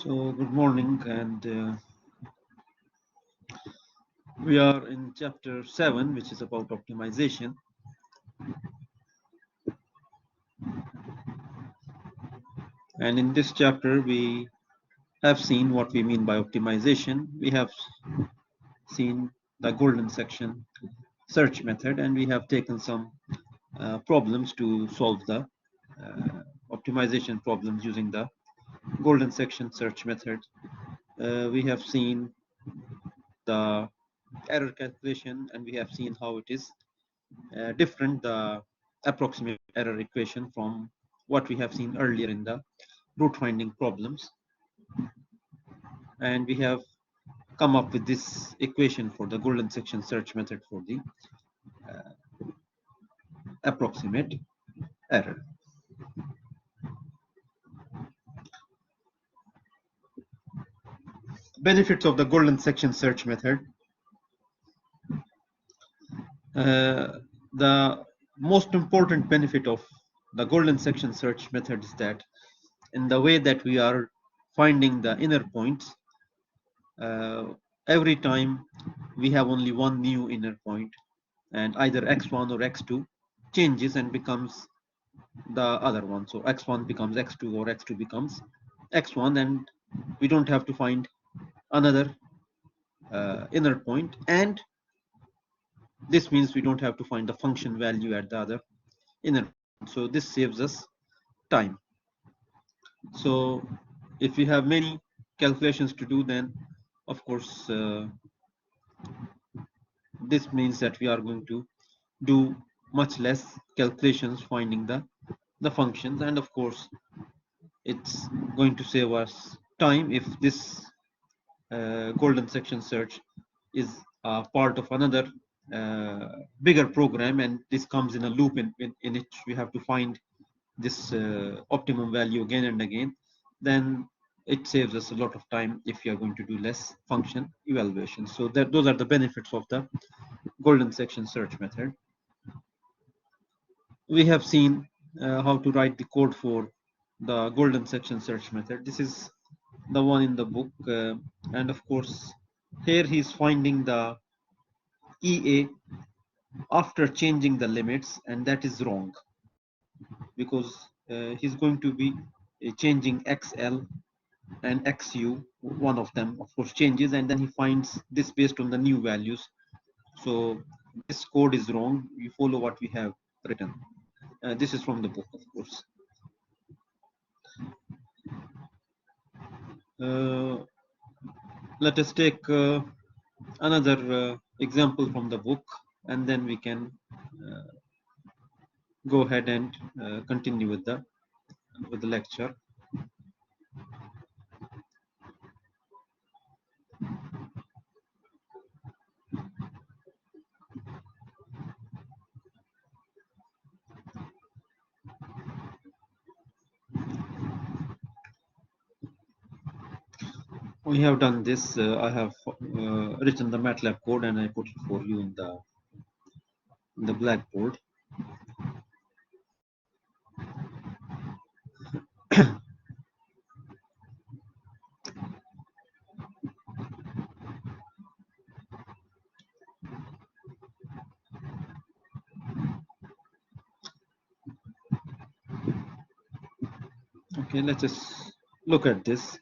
So good morning, and we are in chapter 7, which is about optimization. And in this chapter, we have seen what we mean by optimization. We have seen the golden section search method, and we have taken some problems to solve the optimization problems using the golden section search method. We have seen the error calculation, and we have seen how it is different, the approximate error equation, from what we have seen earlier in the root finding problems. And we have come up with this equation for the golden section search method for the approximate error. Benefits of the golden section search method. The most important benefit of the golden section search method is that in the way that we are finding the inner points, every time we have only one new inner point, and either x1 or x2 changes and becomes the other one. So x1 becomes x2 or x2 becomes x1, and we don't have to find another inner point, and this means we don't have to find the function value at the other inner point. So this saves us time. So if we have many calculations to do, then of course this means that we are going to do much less calculations finding the functions, and of course it's going to save us time if this golden section search is part of another bigger program, and this comes in a loop in which we have to find this optimum value again and again. Then it saves us a lot of time if we are going to do less function evaluation. So those are the benefits of the golden section search method. We have seen how to write the code for the golden section search method. This is the one in the book, and of course here he's finding the EA after changing the limits, and that is wrong because he's going to be changing XL and XU. One of them of course changes, and then he finds this based on the new values. So this code is wrong. You follow what we have written. This is from the book, of course. Let us take another example from the book, and then we can go ahead and continue with the lecture. We have done this. I have written the MATLAB code, and I put it for you in the blackboard. Okay, let's just look at this.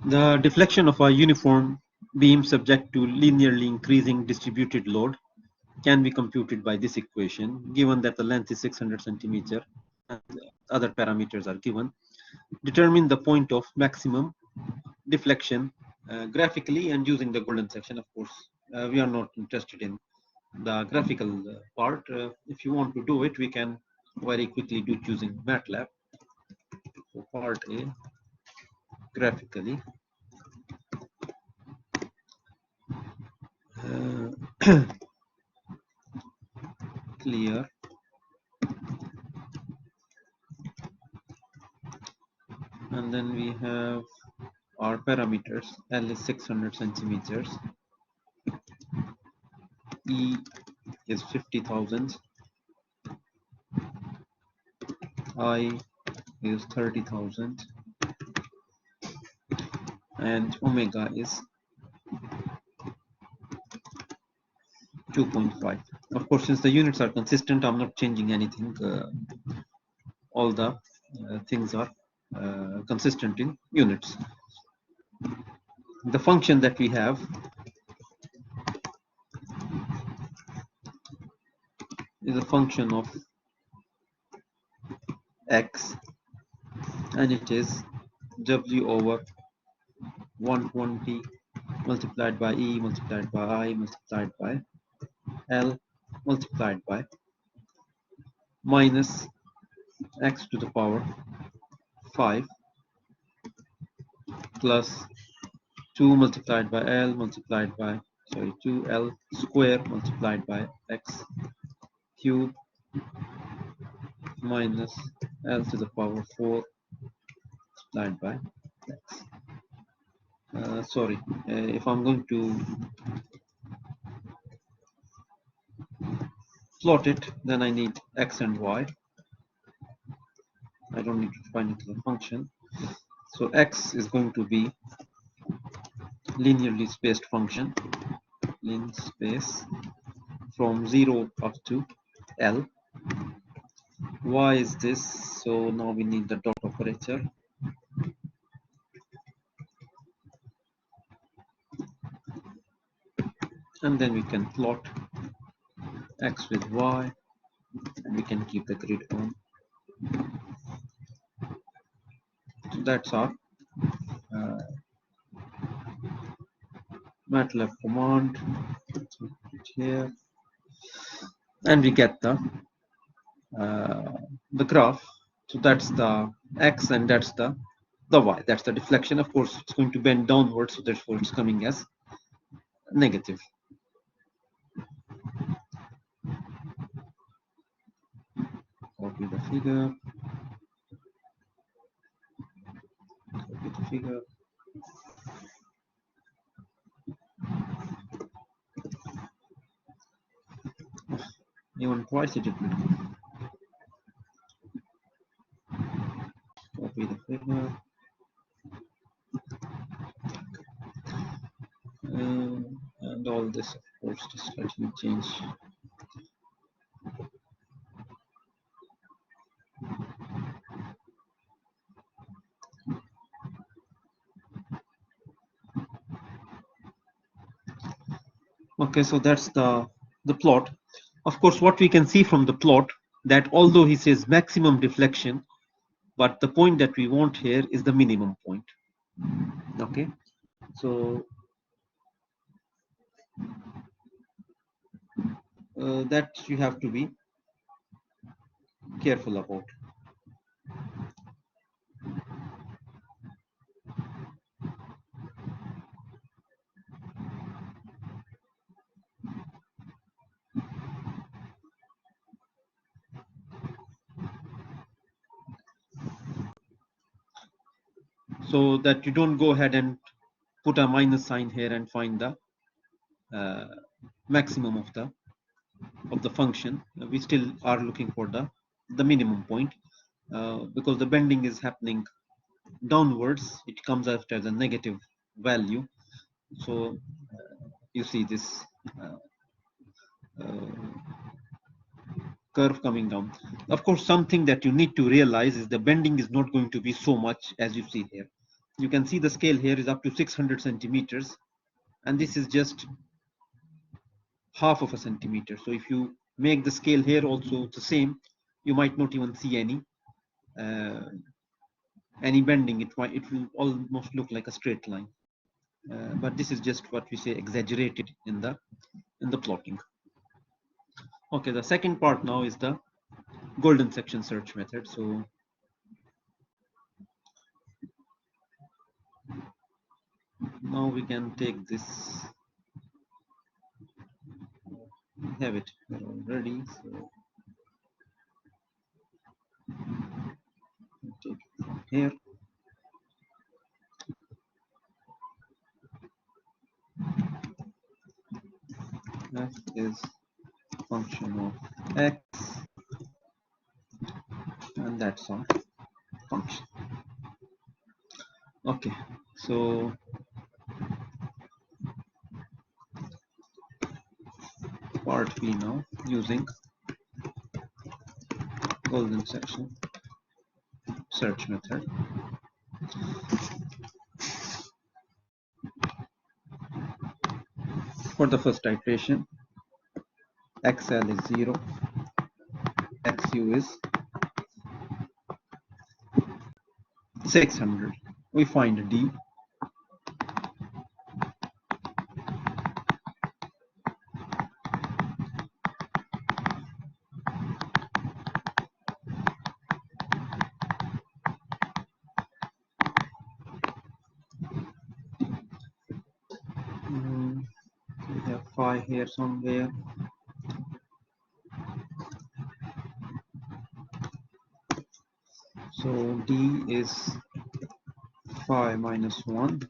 The deflection of a uniform beam subject to linearly increasing distributed load can be computed by this equation, given that the length is 600 centimeter and other parameters are given. Determine the point of maximum deflection graphically and using the golden section. Of course, we are not interested in the graphical part. If you want to do it, we can very quickly do it using MATLAB. So part A, graphically. clear, and then we have our parameters. L is 600 centimeters, E is 50,000, I is 30,000, and omega is 2.5. Of course, since the units are consistent, I'm not changing anything. All the things are consistent in units. The function that we have is a function of x, and it is w over 120 multiplied by e multiplied by I multiplied by L multiplied by minus x to the power 5 plus 2 multiplied by L multiplied by 2L square multiplied by x cube minus L to the power 4 multiplied by x. If I'm going to plot it, then I need x and y. I don't need to define it as a function. So x is going to be linearly spaced function, lin space from 0 up to L. Y is this, so now we need the dot operator. And then we can plot x with y, and we can keep the grid on. So that's our MATLAB command here, and we get the graph. So that's the x, and that's the y. That's the deflection. Of course, it's going to bend downwards, so therefore it's coming as negative. Copy the figure. Copy the figure. Even twice it did not. Copy the figure. And all this, of course, just let me change. Okay, so that's the plot. Of course, what we can see from the plot, that although he says maximum deflection, but the point that we want here is the minimum point. Okay, so that you have to be careful about. So that you don't go ahead and put a minus sign here and find the maximum of the function. We still are looking for the minimum point, because the bending is happening downwards. It comes out as a negative value. So you see this curve coming down. Of course, something that you need to realize is the bending is not going to be so much as you see here. You can see the scale here is up to 600 centimeters, and this is just half of a centimeter. So if you make the scale here also the same, you might not even see any bending. It will almost look like a straight line. But this is just what we say exaggerated in the plotting. Okay, the second part now is the golden section search method. So now we can take this. We have it already. So Take it from here. F is function of x, and that's our function. Okay, so part B now, using golden section search method. For the first iteration, xl is 0, xu is 600. We find d. We have 5 here somewhere. So d is 5 minus 1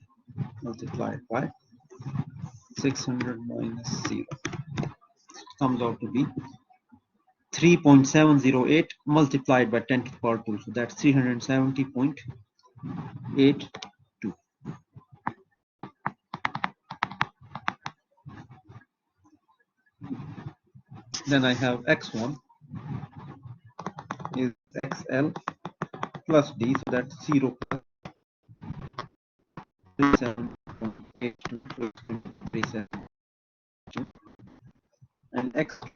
multiplied by 600 minus 0. Comes out to be 3.708 multiplied by 10 to the power 2. So that's 370.82. Then I have x1 is xl plus d, so that's 0 plus 37.82, and xu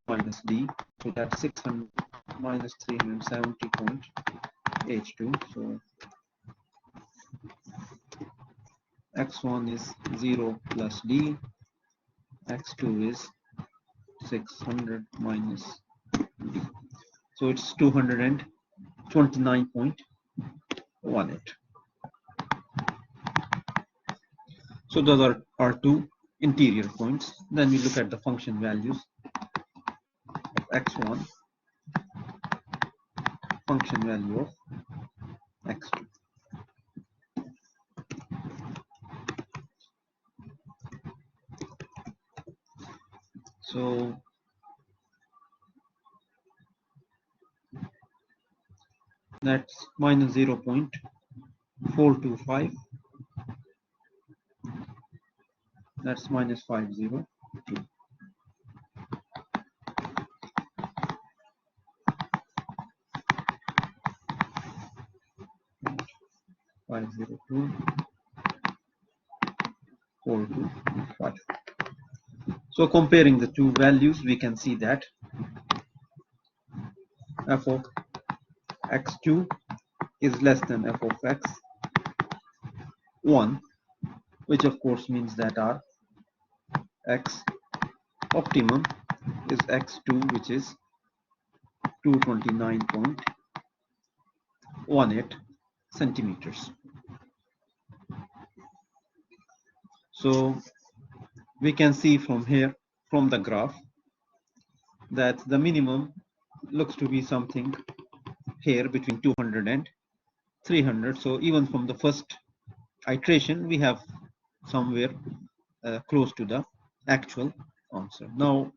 minus d, so that's 600 minus 370.82. So x1 is 0 plus d, x2 is 600 minus d. So it's 229.18. So those are our two interior points. Then we look at the function values of x1, function value of x2. So that's minus 0.425. That's minus 502. 502, 425. So comparing the two values, we can see that f of x2 is less than f of x1, which of course means that our x optimum is x2, which is 229.18 centimeters. So we can see from here, from the graph, that the minimum looks to be something here between 200 and 300. So even from the first iteration, we have somewhere close to the actual answer. Now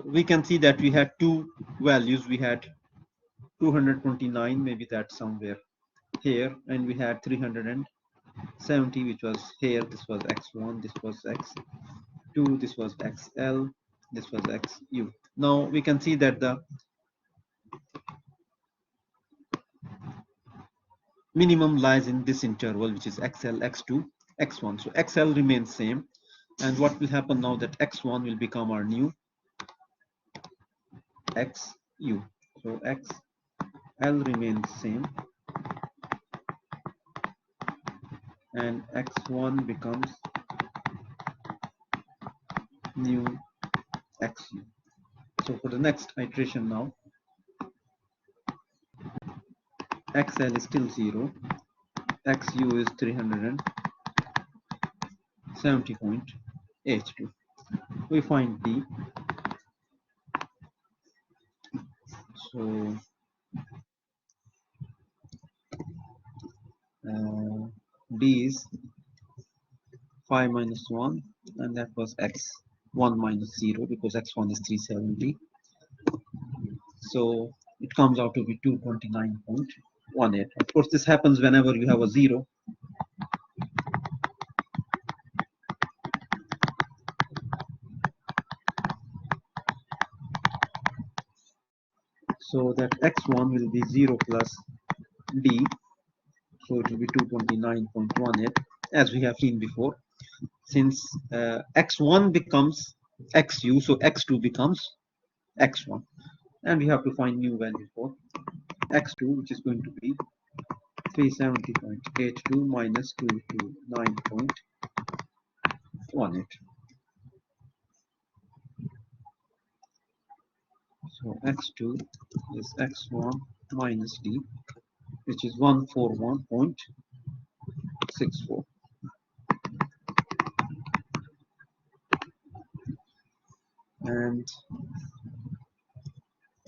we can see that we had two values. We had 229, maybe that's somewhere here, and we had 370, which was here. This was x1, this was x2, this was xl, this was xu. Now we can see that the minimum lies in this interval, which is xl, x2, x1. So xl remains same, and what will happen now that x1 will become our new xu. So xl remains same, and x1 becomes new xu. So for the next iteration now, xl is still 0, xu is 370.82. We find d. So d is 5 minus 1, and that was x1 minus 0 because x1 is 370. So it comes out to be 229.18. Of course, this happens whenever you have a 0. So that x1 will be 0 plus d, so it will be 229.18, as we have seen before. Since x1 becomes xu, so x2 becomes x1, and we have to find new value for x2, which is going to be 370.82 minus 229.18. So x2 is x1 minus d, which is 141.64. And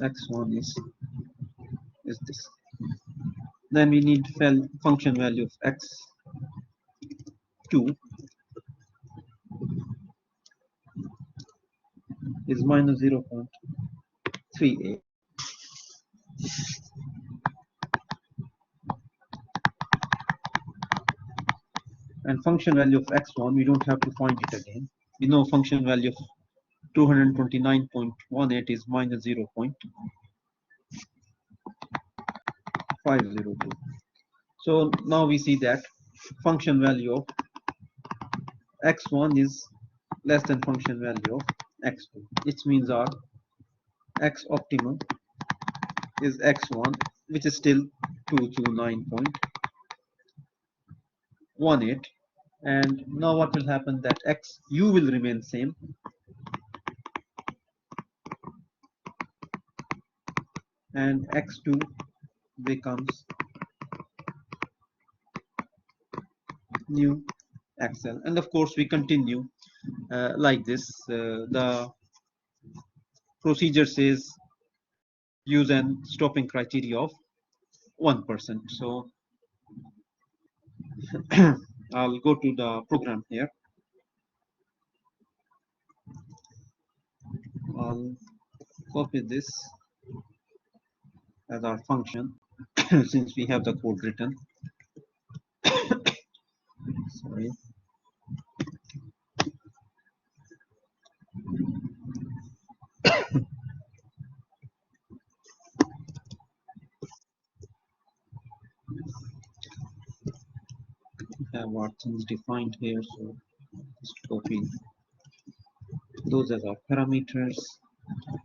x1 is this. Then we need function value of x2 is minus 0.38. And function value of x1, we don't have to find it again. We know function value of 229.18 is minus 0.502. So now we see that function value of x1 is less than function value of x2, which means our x optimum is x1, which is still 229.18. And now what will happen, that xu will remain same, and x2 becomes new xl. And of course we continue like this. The procedure says use an stopping criteria of 1%. So I'll go to the program here. I'll copy this as our function since we have the code written. Sorry. Have our things defined here, so just copy those as our parameters.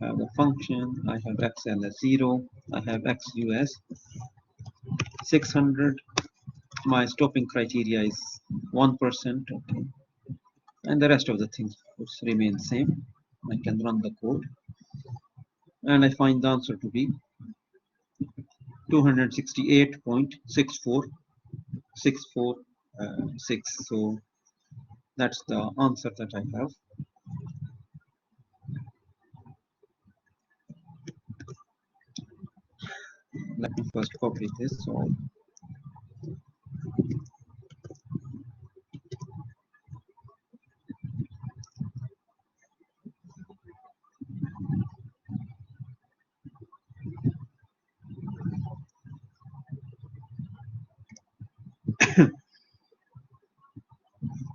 I have a function, I have xl as 0, I have xu as 600. My stopping criteria is 1%, okay, and the rest of the things remain same. I can run the code, and I find the answer to be 268.64646. So that's the answer that I have. Let me first copy this. So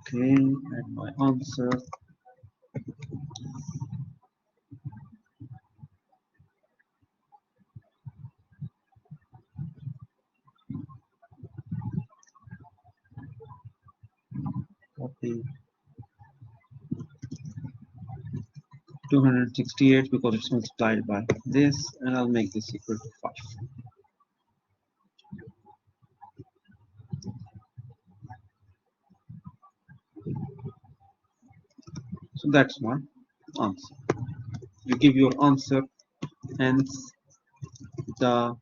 okay, and my answer copy 268 because it's multiplied by this, and I'll make this equal to 5. So that's my answer. You give your answer, hence the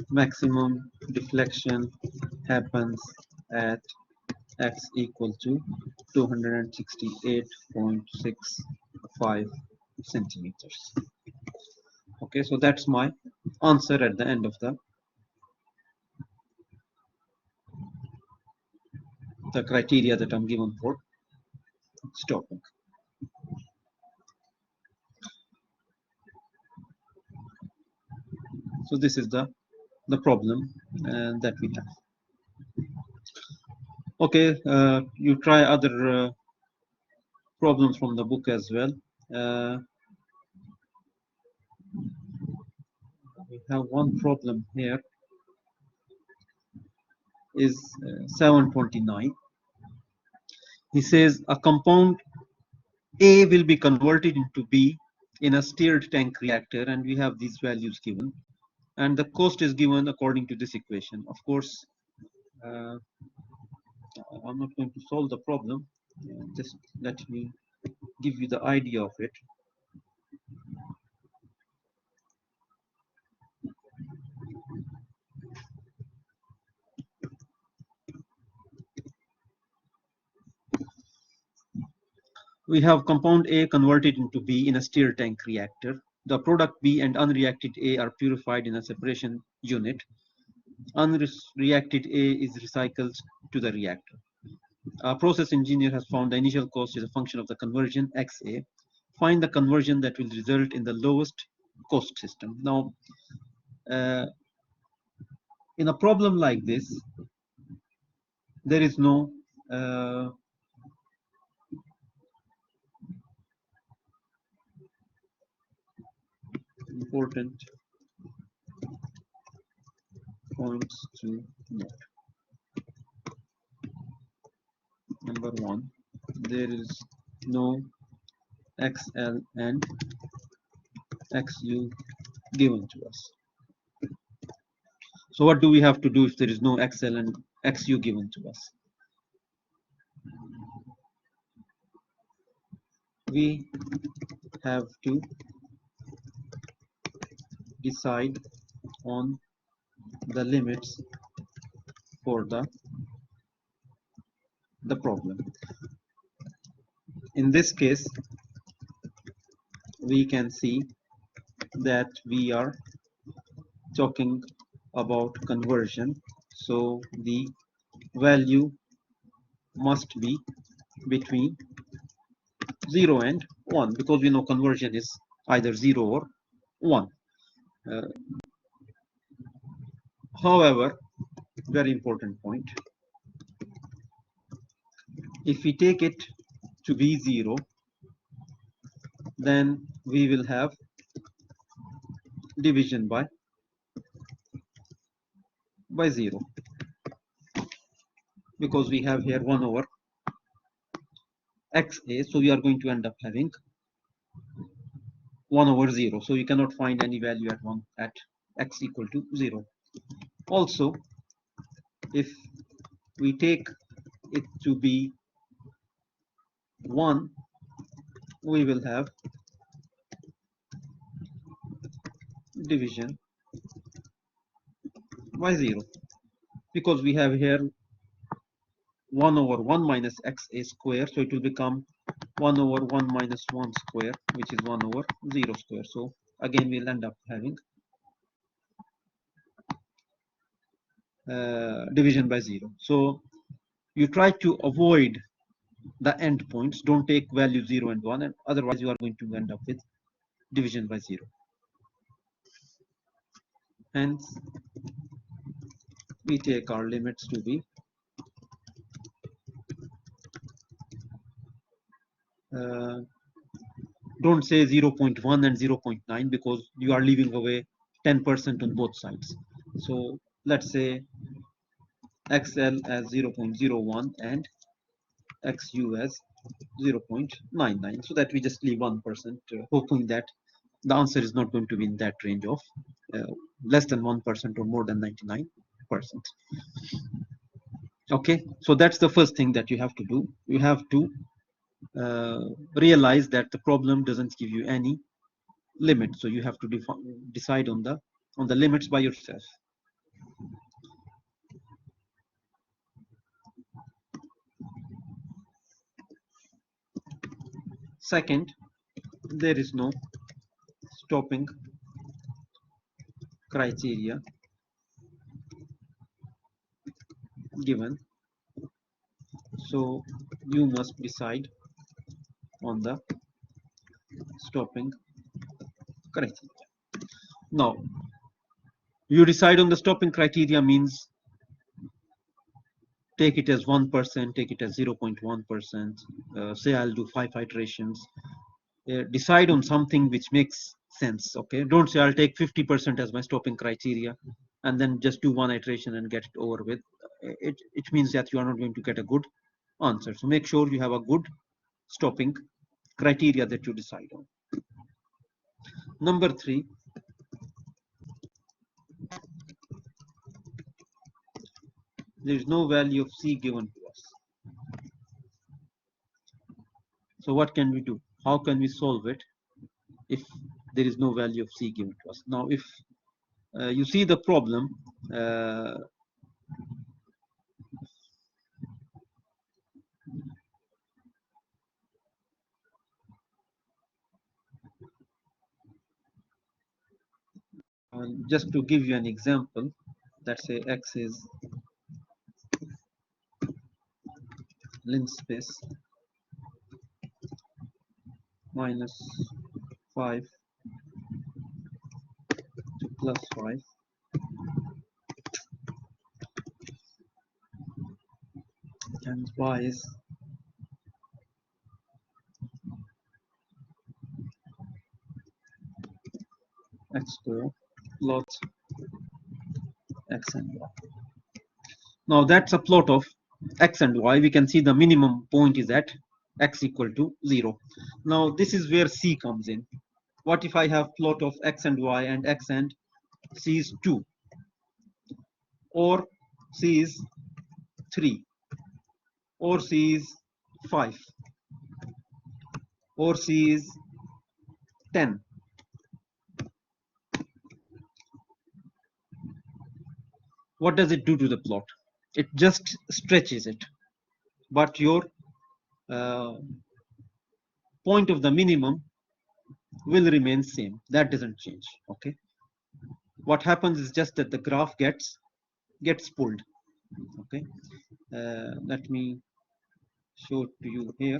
maximum deflection happens at x equal to 268.65 centimeters. Okay, so that's my answer at the end of the criteria that I'm given for stopping. So this is the problem that we have. Okay, you try other problems from the book as well. We have one problem here is 729. He says a compound A will be converted into B in a stirred tank reactor, and we have these values given, and the cost is given according to this equation. Of course, I'm not going to solve the problem, just let me give you the idea of it. We have compound A converted into B in a stirred tank reactor. The product B and unreacted A are purified in a separation unit. Unreacted A is recycled to the reactor. A process engineer has found the initial cost is a function of the conversion XA. Find the conversion that will result in the lowest cost system. Now, in a problem like this, there is no important points to note. Number one, there is no XL and XU given to us. So what do we have to do if there is no XL and XU given to us? We have to decide on the limits for the problem. In this case, we can see that we are talking about conversion, so the value must be between 0 and 1, because we know conversion is either 0 or 1. However, very important point, if we take it to be 0, then we will have division by 0, because we have here 1 over XA, so we are going to end up having 1 over 0, so you cannot find any value at x equal to 0. Also, if we take it to be 1, we will have division by 0, because we have here 1 over 1 minus XA square, so it will become 1 over 1 minus 1 square, which is 1 over 0 square. So again, we'll end up having division by 0. So you try to avoid the endpoints. Don't take value 0 and 1, and otherwise you are going to end up with division by 0. Hence, we take our limits to be don't say 0.1 and 0.9, because you are leaving away 10% on both sides. So let's say XL as 0.01 and XU as 0.99, so that we just leave 1%, hoping that the answer is not going to be in that range of less than 1% or more than 99%. Okay, so that's the first thing that you have to do. You have to realize that the problem doesn't give you any limit, so you have to decide on the limits by yourself. Second, there is no stopping criteria given, so you must decide on the stopping criteria. Now you decide on the stopping criteria means take it as 1%, take it as 0.1%, say I'll do 5 iterations. Decide on something which makes sense. Okay, don't say I'll take 50% as my stopping criteria and then just do one iteration and get it over with. It means that you are not going to get a good answer. So make sure you have a good stopping criteria that you decide on. Number 3, there is no value of C given to us. So what can we do? How can we solve it if there is no value of C given to us? Now if you see the problem, just to give you an example, let's say X is linspace minus 5 to plus 5, and Y is X square plot X and Y. Now that's a plot of X and Y. We can see the minimum point is at X equal to 0. Now this is where C comes in. What if I have plot of X and Y and X and C is 2, or C is 3, or C is 5, or C is 10? What does it do to the plot? It just stretches it, but your point of the minimum will remain same. That doesn't change. Okay, what happens is just that the graph gets pulled. Okay, let me show to you here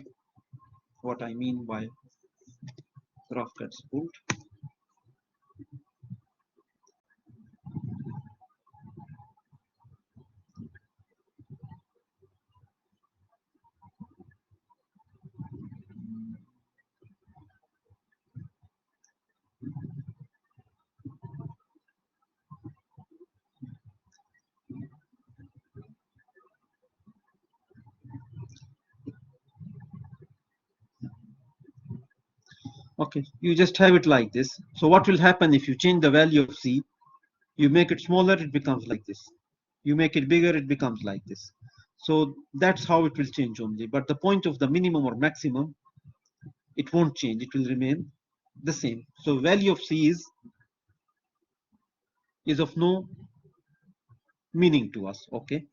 what I mean by graph gets pulled. Okay, you just have it like this. So what will happen if you change the value of C? You make it smaller, it becomes like this. You make it bigger, it becomes like this. So that's how it will change only. But the point of the minimum or maximum, it won't change. It will remain the same. So value of C is of no meaning to us. Okay.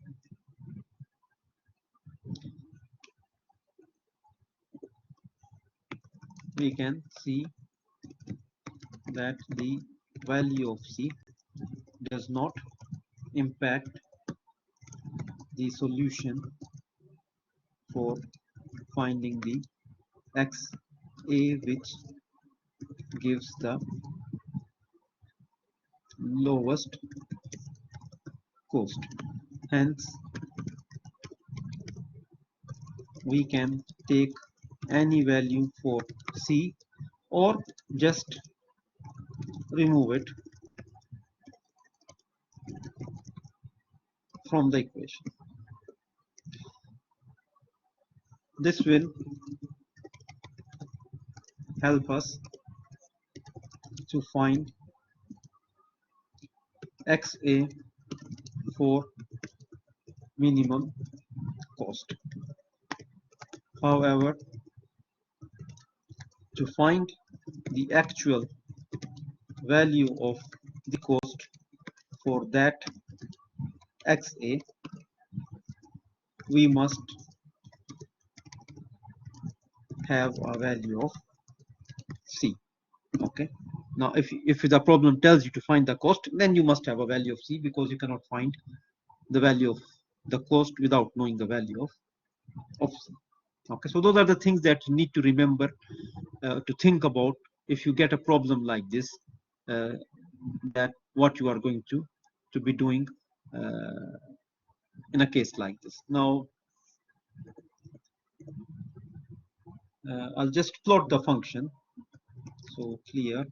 We can see that the value of C does not impact the solution for finding the XA which gives the lowest cost. Hence, we can take any value for C or just remove it from the equation. This will help us to find XA for minimum cost. However, to find the actual value of the cost for that XA, we must have a value of C. Okay. Now, if the problem tells you to find the cost, then you must have a value of C, because you cannot find the value of the cost without knowing the value of C. Okay, so those are the things that you need to remember, to think about if you get a problem like this, that what you are going to be doing in a case like this. Now, I'll just plot the function. So clear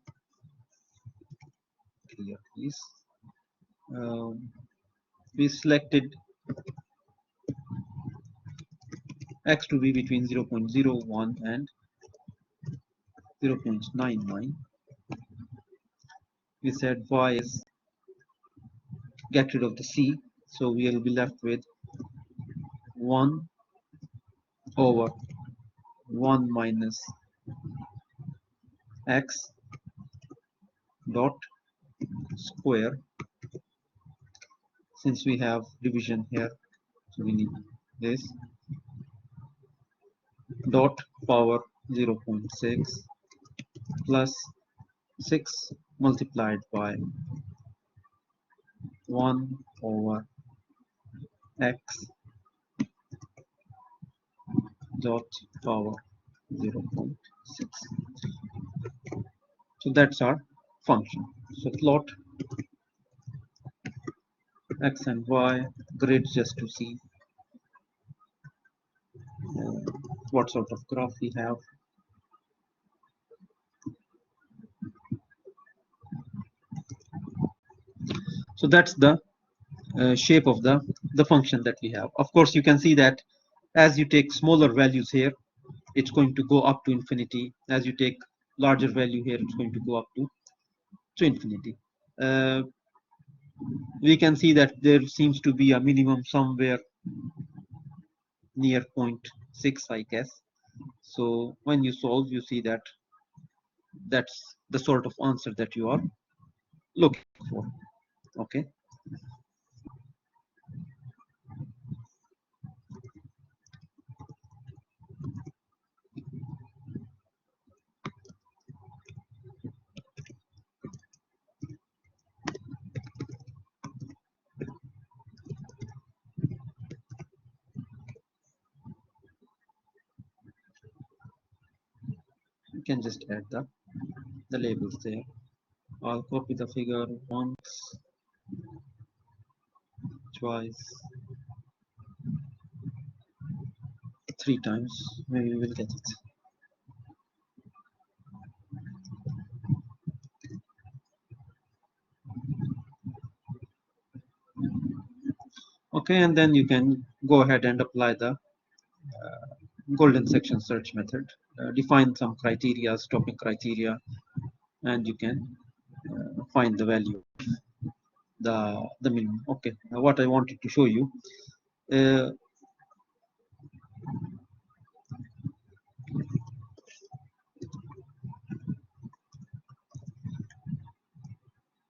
please. We selected x to be between 0.01 and 0.99. We said y is get rid of the c, so we will be left with 1 over 1 minus x dot square. Since we have division here, so we need this, dot power 0.6 plus 6 multiplied by 1 over x dot power 0.6. So that's our function. So plot x and y grid just to see what sort of graph we have. So that's the shape of the function that we have. Of course, you can see that as you take smaller values here, it's going to go up to infinity. As you take larger value here, it's going to go up to infinity. We can see that there seems to be a minimum somewhere near 0.6, I guess. So when you solve, you see that that's the sort of answer that you are looking for. Okay. You can just add the labels there. I'll copy the figure once, twice, 3 times. Maybe we'll get it. Okay, and then you can go ahead and apply the golden section search method. Define some criteria, stopping criteria, and you can find the value, the minimum. Okay, now what I wanted to show you,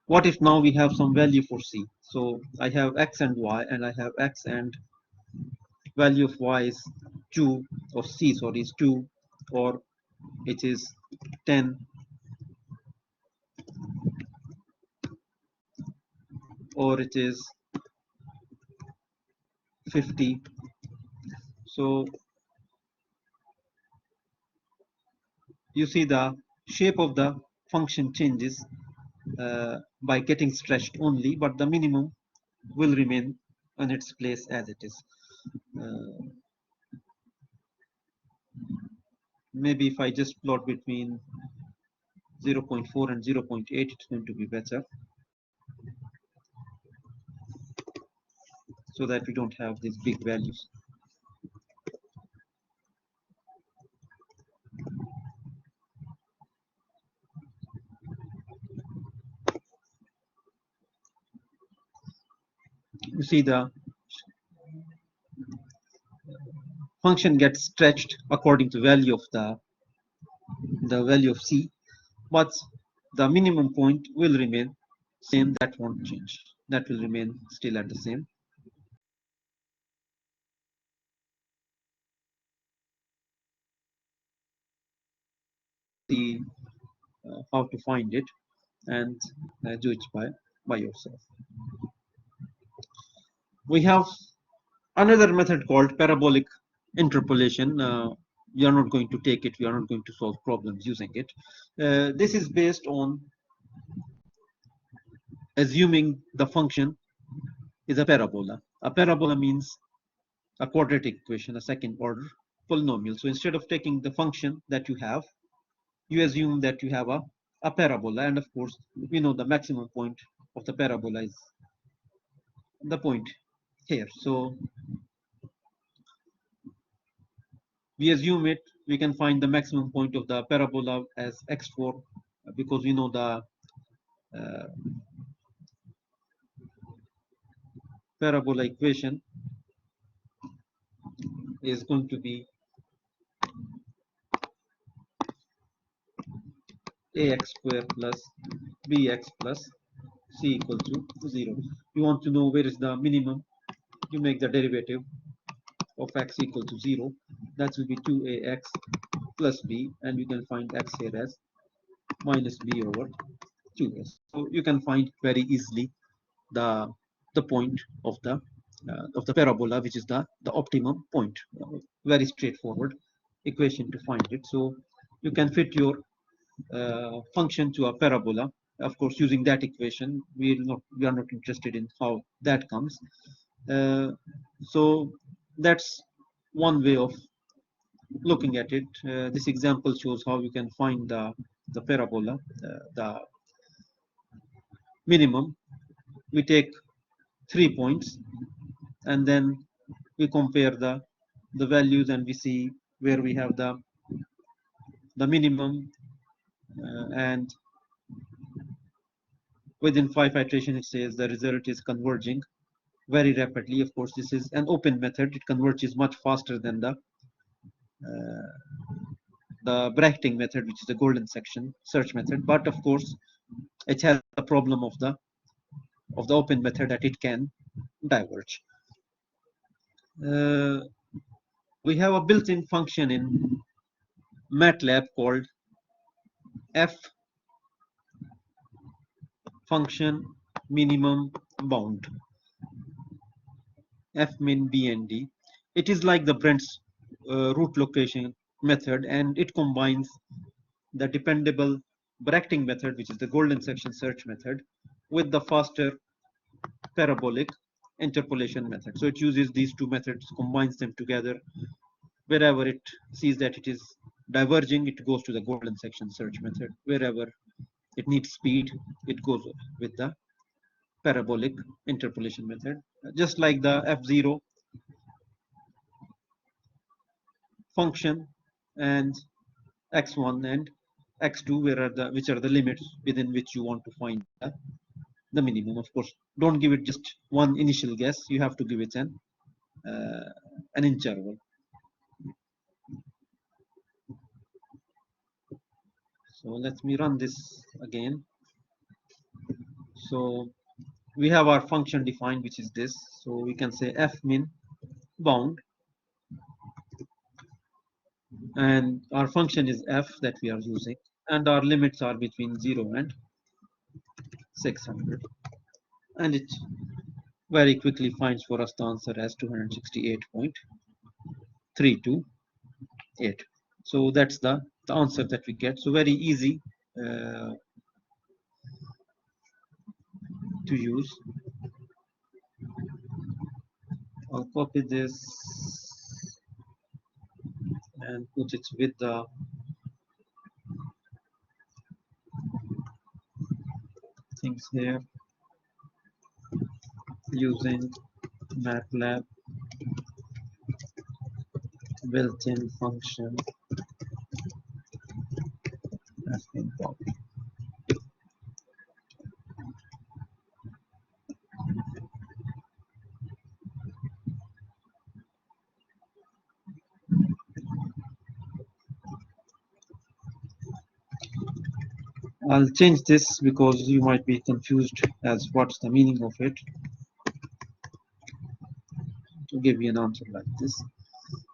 what if now we have some value for c? So I have x and y, and I have x and value of y is 2, or c, sorry, is 2, or it is 10, or it is 50. So you see the shape of the function changes by getting stretched only, but the minimum will remain in its place as it is. Maybe if I just plot between 0.4 and 0.8, it's going to be better, so that we don't have these big values. You see the function gets stretched according to value of the value of c, but the minimum point will remain same. That won't change. That will remain still at the same. See how to find it. and do it by yourself. We have another method called parabolic interpolation. We are not going to take it. We are not going to solve problems using it. This is based on assuming the function is a parabola. A parabola means a quadratic equation, a second order polynomial. So instead of taking the function that you have, you assume that you have a parabola, and of course we know the maximum point of the parabola is the point here. So we assume it, we can find the maximum point of the parabola as x4 because we know the parabola equation is going to be ax square plus bx plus c equal to 0. You want to know where is the minimum, you make the derivative of x equal to 0. That will be 2ax plus b, and you can find x here as minus b over 2a. So you can find very easily the point of the parabola, which is the optimum point. Very straightforward equation to find it. So you can fit your function to a parabola. Of course, using that equation, we are not interested in how that comes. So that's one way of looking at it. This example shows how you can find the parabola, the minimum. We take 3 points and then we compare the values and we see where we have the minimum, and within 5 iterations it says the result is converging very rapidly. Of course, this is an open method. It converges much faster than the bracketing method, which is the golden section search method. But of course, it has the problem of the open method that it can diverge. We have a built-in function in MATLAB called f function minimum bound, f min b and d. It is like the Brent's root location method, and it combines the dependable bracketing method, which is the golden section search method, with the faster parabolic interpolation method. So it uses these two methods, combines them together. Wherever it sees that it is diverging, it goes to the golden section search method. Wherever it needs speed, it goes with the parabolic interpolation method. Just like the f0 function and x1 and x2, which are the limits within which you want to find the minimum. Of course, don't give it just one initial guess. You have to give it an interval. So let me run this again. So we have our function defined, which is this. So we can say f min bound, and our function is f that we are using, and our limits are between 0 and 600, and it very quickly finds for us the answer as 268.328. So that's the answer that we get. So very easy to use. I'll copy this and put it with the things here using MATLAB built-in function has been copied. I'll change this because you might be confused as what's the meaning of it, to give you an answer like this.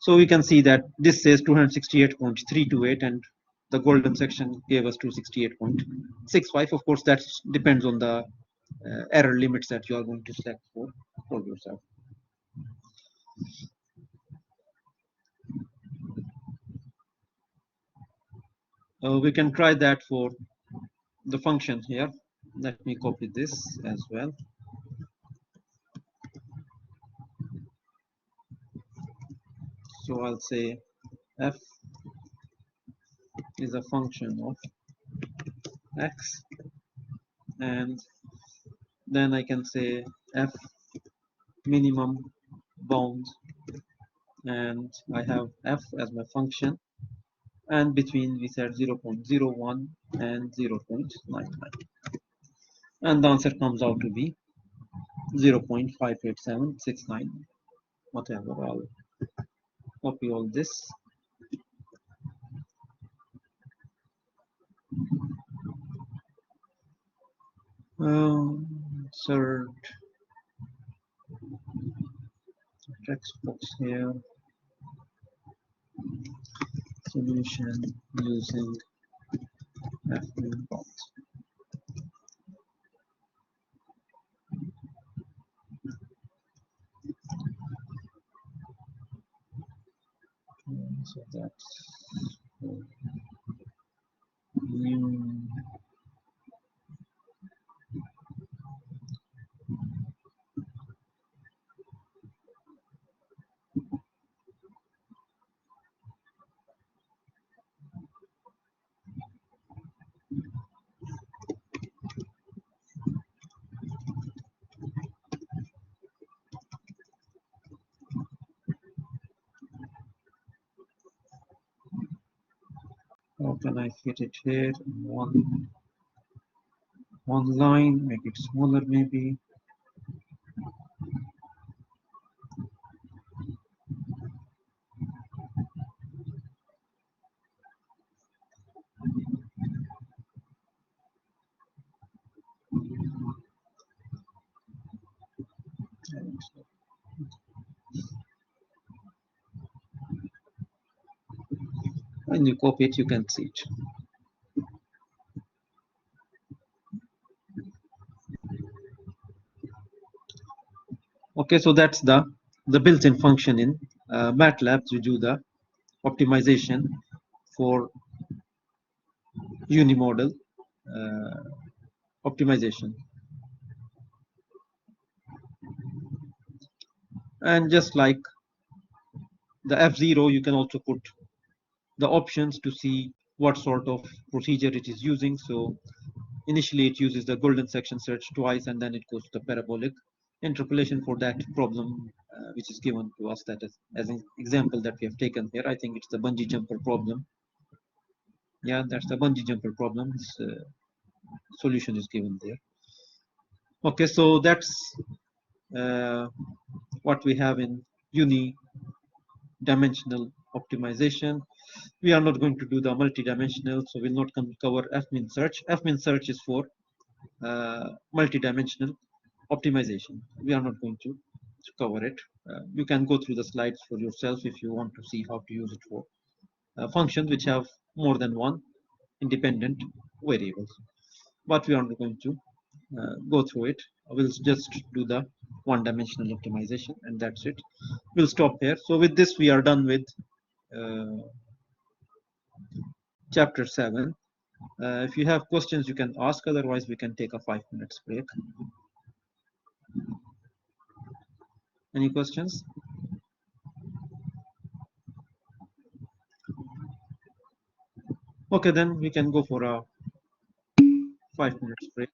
So we can see that this says 268.328, and the golden section gave us 268.65. Of course, that depends on the error limits that you are going to select for yourself. We can try that for the function here. Let me copy this as well. So I'll say f is a function of x, and then I can say f minimum bound, and I have f as my function, and between we said 0.01 and 0.99, and the answer comes out to be 0.58769, whatever. I'll copy all this. Insert text box here. Solution using f-min-bound. So that's new. How can I fit it here? One line, make it smaller maybe. When you copy it, you can see it. Okay, so that's the built-in function in MATLAB to do the optimization for unimodal optimization. And just like the F0, you can also put the options to see what sort of procedure it is using. So initially it uses the golden section search twice, and then it goes to the parabolic interpolation for that problem, which is given to us, that is as an example that we have taken here. I think it's the bungee jumper problem. Yeah, that's the bungee jumper problem. This solution is given there. Okay, so that's what we have in unidimensional optimization. We are not going to do the multidimensional, so we'll not cover f-min search. F-min search is for multidimensional optimization. We are not going to cover it. You can go through the slides for yourself if you want to see how to use it for functions which have more than one independent variables. But we are not going to go through it. We'll just do the one-dimensional optimization, and that's it. We'll stop here. So with this, we are done with chapter 7. If you have questions, you can ask. Otherwise, we can take a 5 minutes break. Any questions? Okay, then we can go for a 5 minutes break.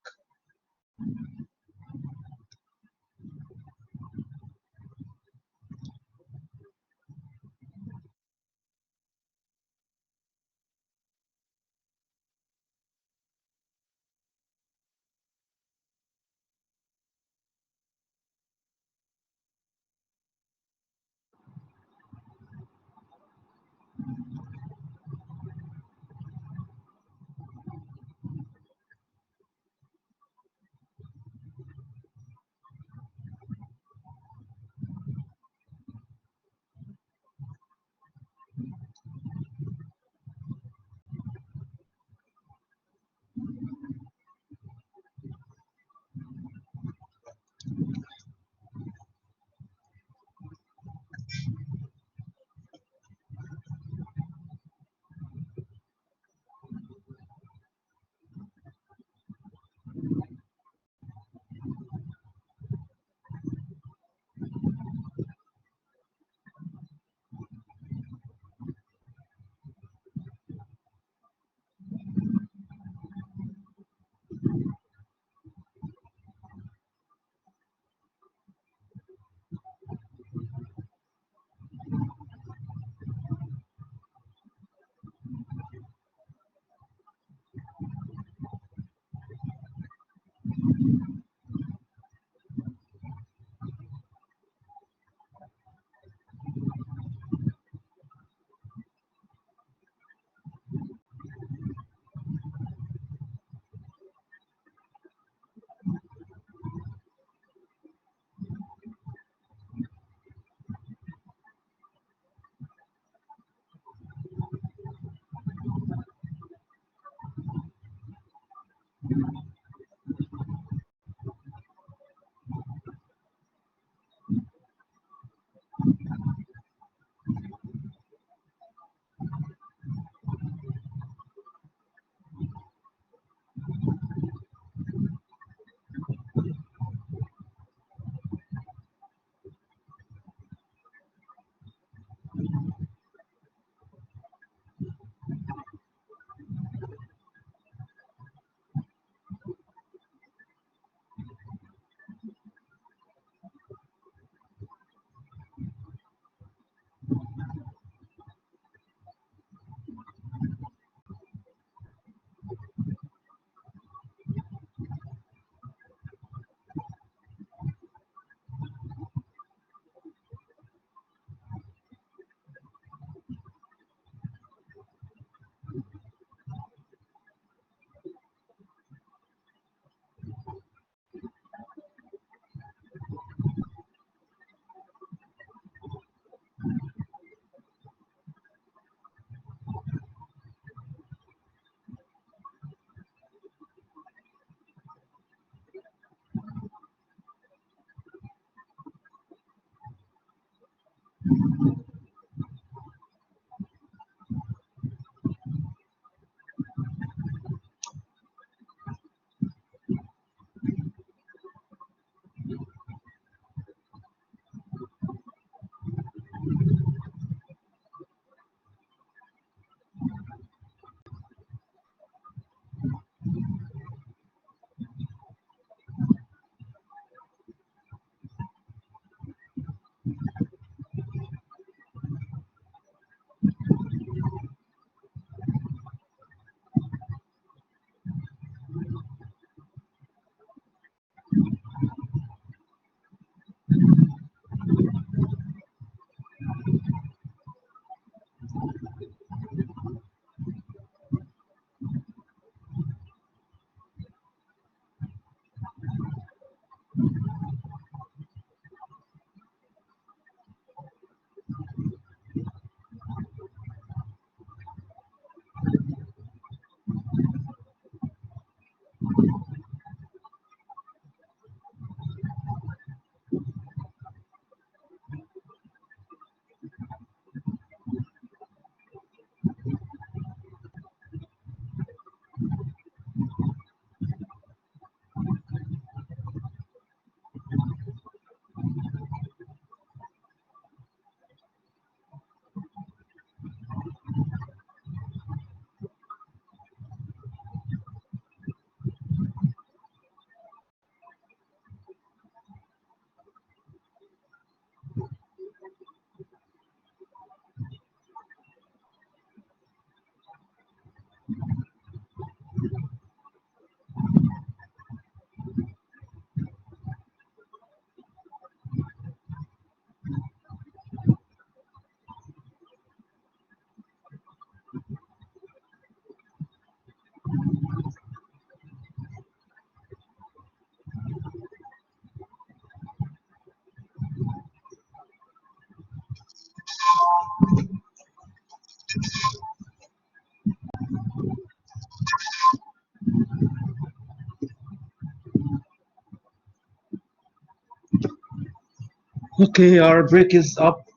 Okay, our break is up.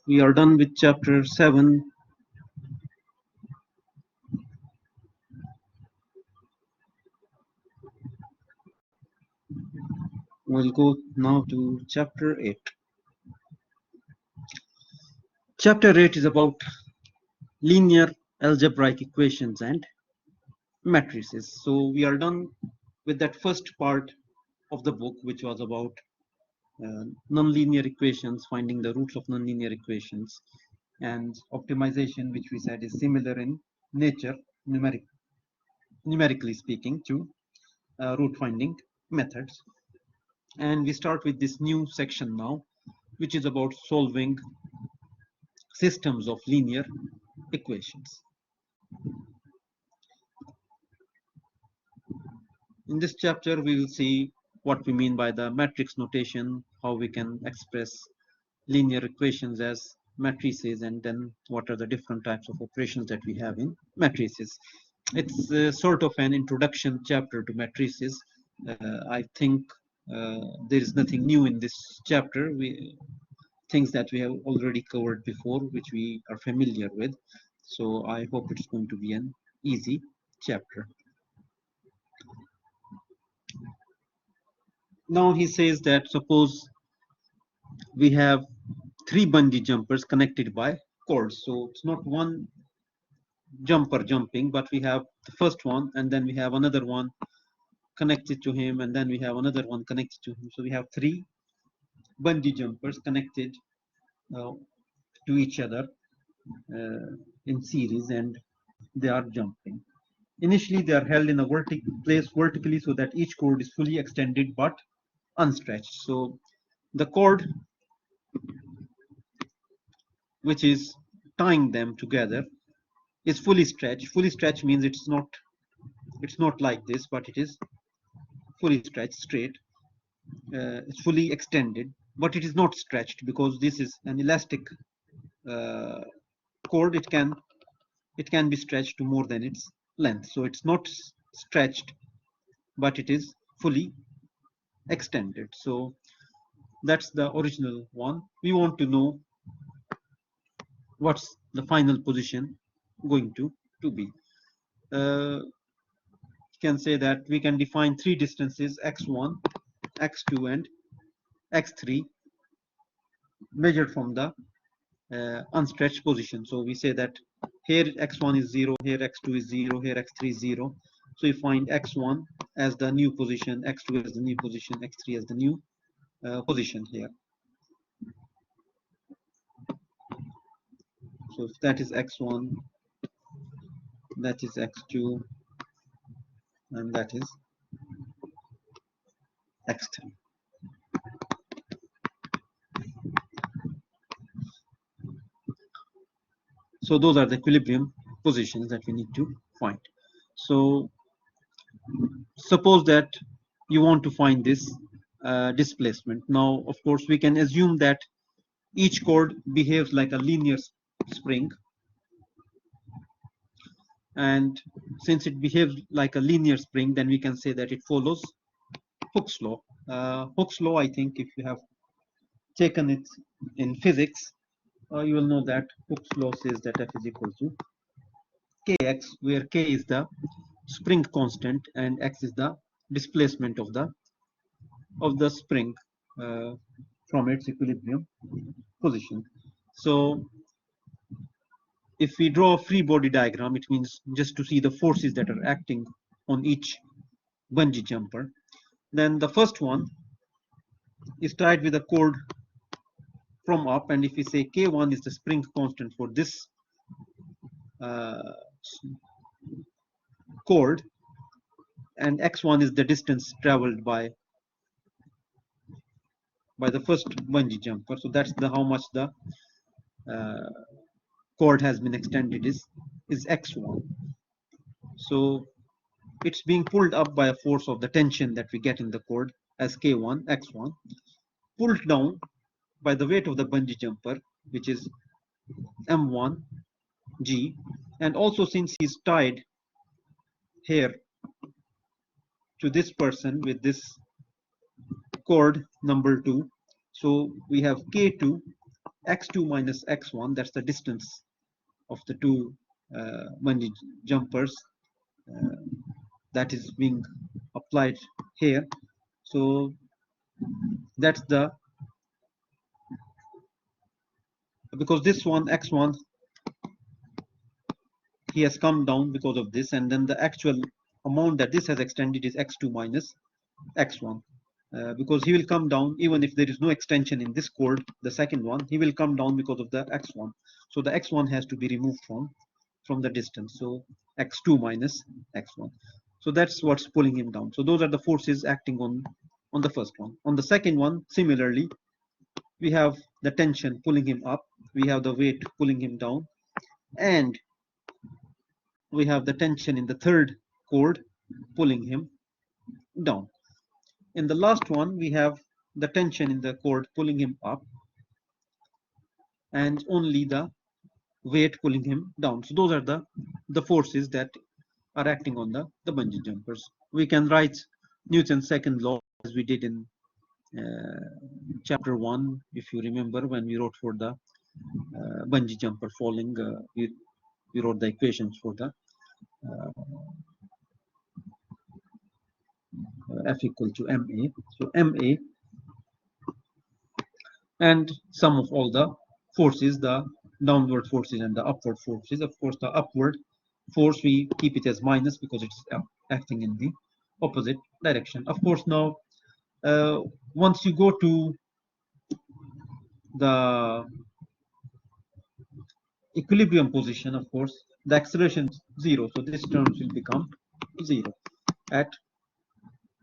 We are done with chapter 7. We'll go now to chapter 8. Chapter 8 is about linear algebraic equations and matrices. So we are done with that first part of the book, which was about nonlinear equations, finding the roots of nonlinear equations, and optimization, which we said is similar in nature, numerically speaking, to root finding methods. And we start with this new section now, which is about solving systems of linear equations. In this chapter, we will see what we mean by the matrix notation, how we can express linear equations as matrices, and then what are the different types of operations that we have in matrices. It's sort of an introduction chapter to matrices. I think there is nothing new in this chapter. Things that we have already covered before, which we are familiar with. So I hope it's going to be an easy chapter. Now he says that suppose we have 3 bungee jumpers connected by cords. So it's not one jumper jumping, but we have the first one, and then we have another one connected to him, and then we have another one connected to him. So we have 3 bungee jumpers connected to each other in series, and they are jumping. Initially, they are held in a place vertically so that each cord is fully extended but unstretched. So the cord which is tying them together is fully stretched. Fully stretched means it's not like this, but it is fully stretched straight. It's fully extended, but it is not stretched because this is an elastic cord. It can be stretched to more than its length. So it's not stretched, but it is fully extended. So that's the original one. We want to know what's the final position going to be. You can say that we can define three distances x1, x2 and x3 measured from the unstretched position. So we say that here x1 is 0, here x2 is 0, here x3 is 0. So we find x1 as the new position, x2 as the new position, x3 as the new position here. So if that is x1, that is x2, and that is x3. So those are the equilibrium positions that we need to find. So suppose that you want to find this displacement. Now, of course, we can assume that each chord behaves like a linear spring. And since it behaves like a linear spring, then we can say that it follows Hooke's law. Hooke's law, I think, if you have taken it in physics, you will know that Hooke's law says that F is equal to kx, where k is the spring constant and x is the displacement of the spring from its equilibrium position. So if we draw a free body diagram, it means just to see the forces that are acting on each bungee jumper. Then the first one is tied with a cord from up, and if we say k1 is the spring constant for this cord, and x1 is the distance traveled by the first bungee jumper. So that's how much the cord has been extended is x1. So it's being pulled up by a force of the tension that we get in the cord as k1 x1, pulled down by the weight of the bungee jumper, which is m1 g, and also since he's tied here to this person with this cord number 2, so we have k2 x2 minus x1, that's the distance of the two bungee jumpers that is being applied here. So that's the, because this one x1, he has come down because of this, and then the actual amount that this has extended is x2 minus x1, because he will come down even if there is no extension in this cord, the second one, he will come down because of the x1. So the x1 has to be removed from the distance, so x2 minus x1. So that's what's pulling him down. So those are the forces acting on the first one. On the second one, similarly, we have the tension pulling him up, we have the weight pulling him down, and we have the tension in the third cord pulling him down. In the last one, we have the tension in the cord pulling him up and only the weight pulling him down. So those are the forces that are acting on the bungee jumpers. We can write Newton's second law as we did in chapter 1, if you remember, when we wrote for the bungee jumper falling, we wrote the equations for the F equal to ma. So ma and sum of all the forces, the downward forces and the upward forces. Of course, the upward force we keep it as minus because it's acting in the opposite direction. Of course, now once you go to the equilibrium position, of course, the acceleration is 0. So this term will become 0 at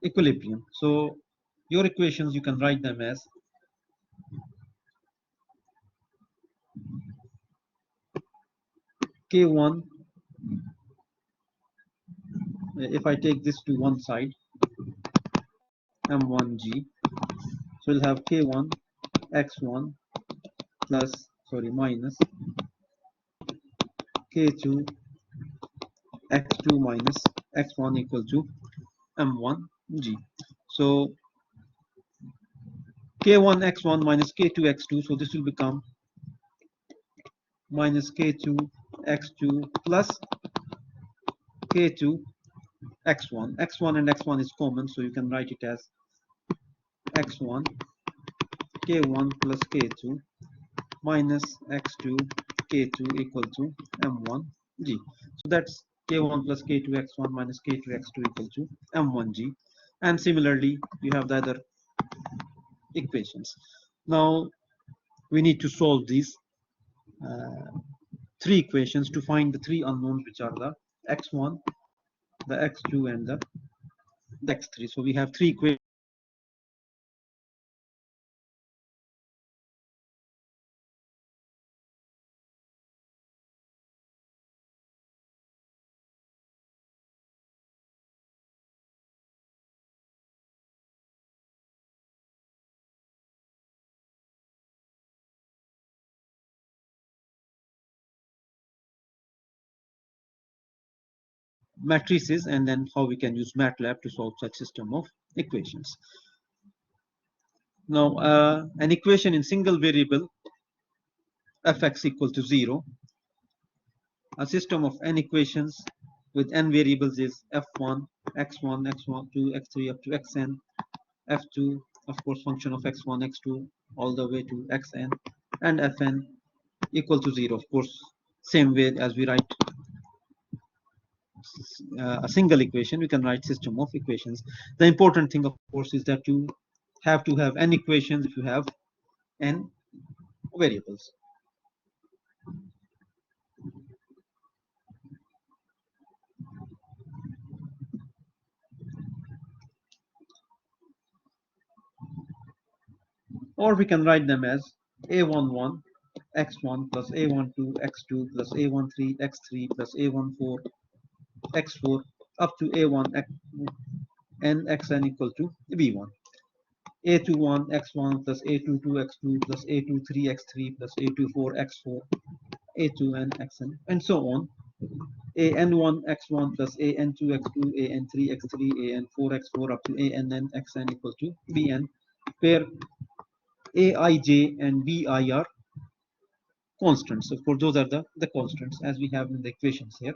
equilibrium. So your equations, you can write them as k1, if I take this to one side, m1g, so we'll have k1 x1 plus, sorry, minus k2 x2 minus x1 equal to m1g. So k1 x1 minus k2 x2, so this will become minus k2 x2 plus k2 x1. X1 and x1 is common, so you can write it as x1 k1 plus k2 minus x2 k2 equal to m1g. So that's k1 plus k2 x1 minus k2 x2 equal to m1g. And similarly, you have the other equations. Now we need to solve these three equations to find the three unknowns, which are the x1, the x2, and the x3. So we have three equations. Matrices, and then how we can use MATLAB to solve such system of equations. Now, an equation in single variable fx equal to 0. A system of n equations with n variables is f1, x1, x1, 2, x3 up to xn, f2, of course, function of x1, x2, all the way to xn, and fn equal to 0. Of course, same way as we write a single equation, we can write system of equations. The important thing, of course, is that you have to have n equations if you have n variables. Or we can write them as a11 x1 plus a12 x2 plus a13 x3 plus a14 x4 up to a1 n xn equal to b1. a21 x1 plus a22 x2 plus a23 x3 plus a24 x4 a2n xn and so on. an1 x1 plus an2 x2 an3 x3 an4 x4 up to ann xn equal to bn, where aij and bi are constants. Of course, those are the constants as we have in the equations here.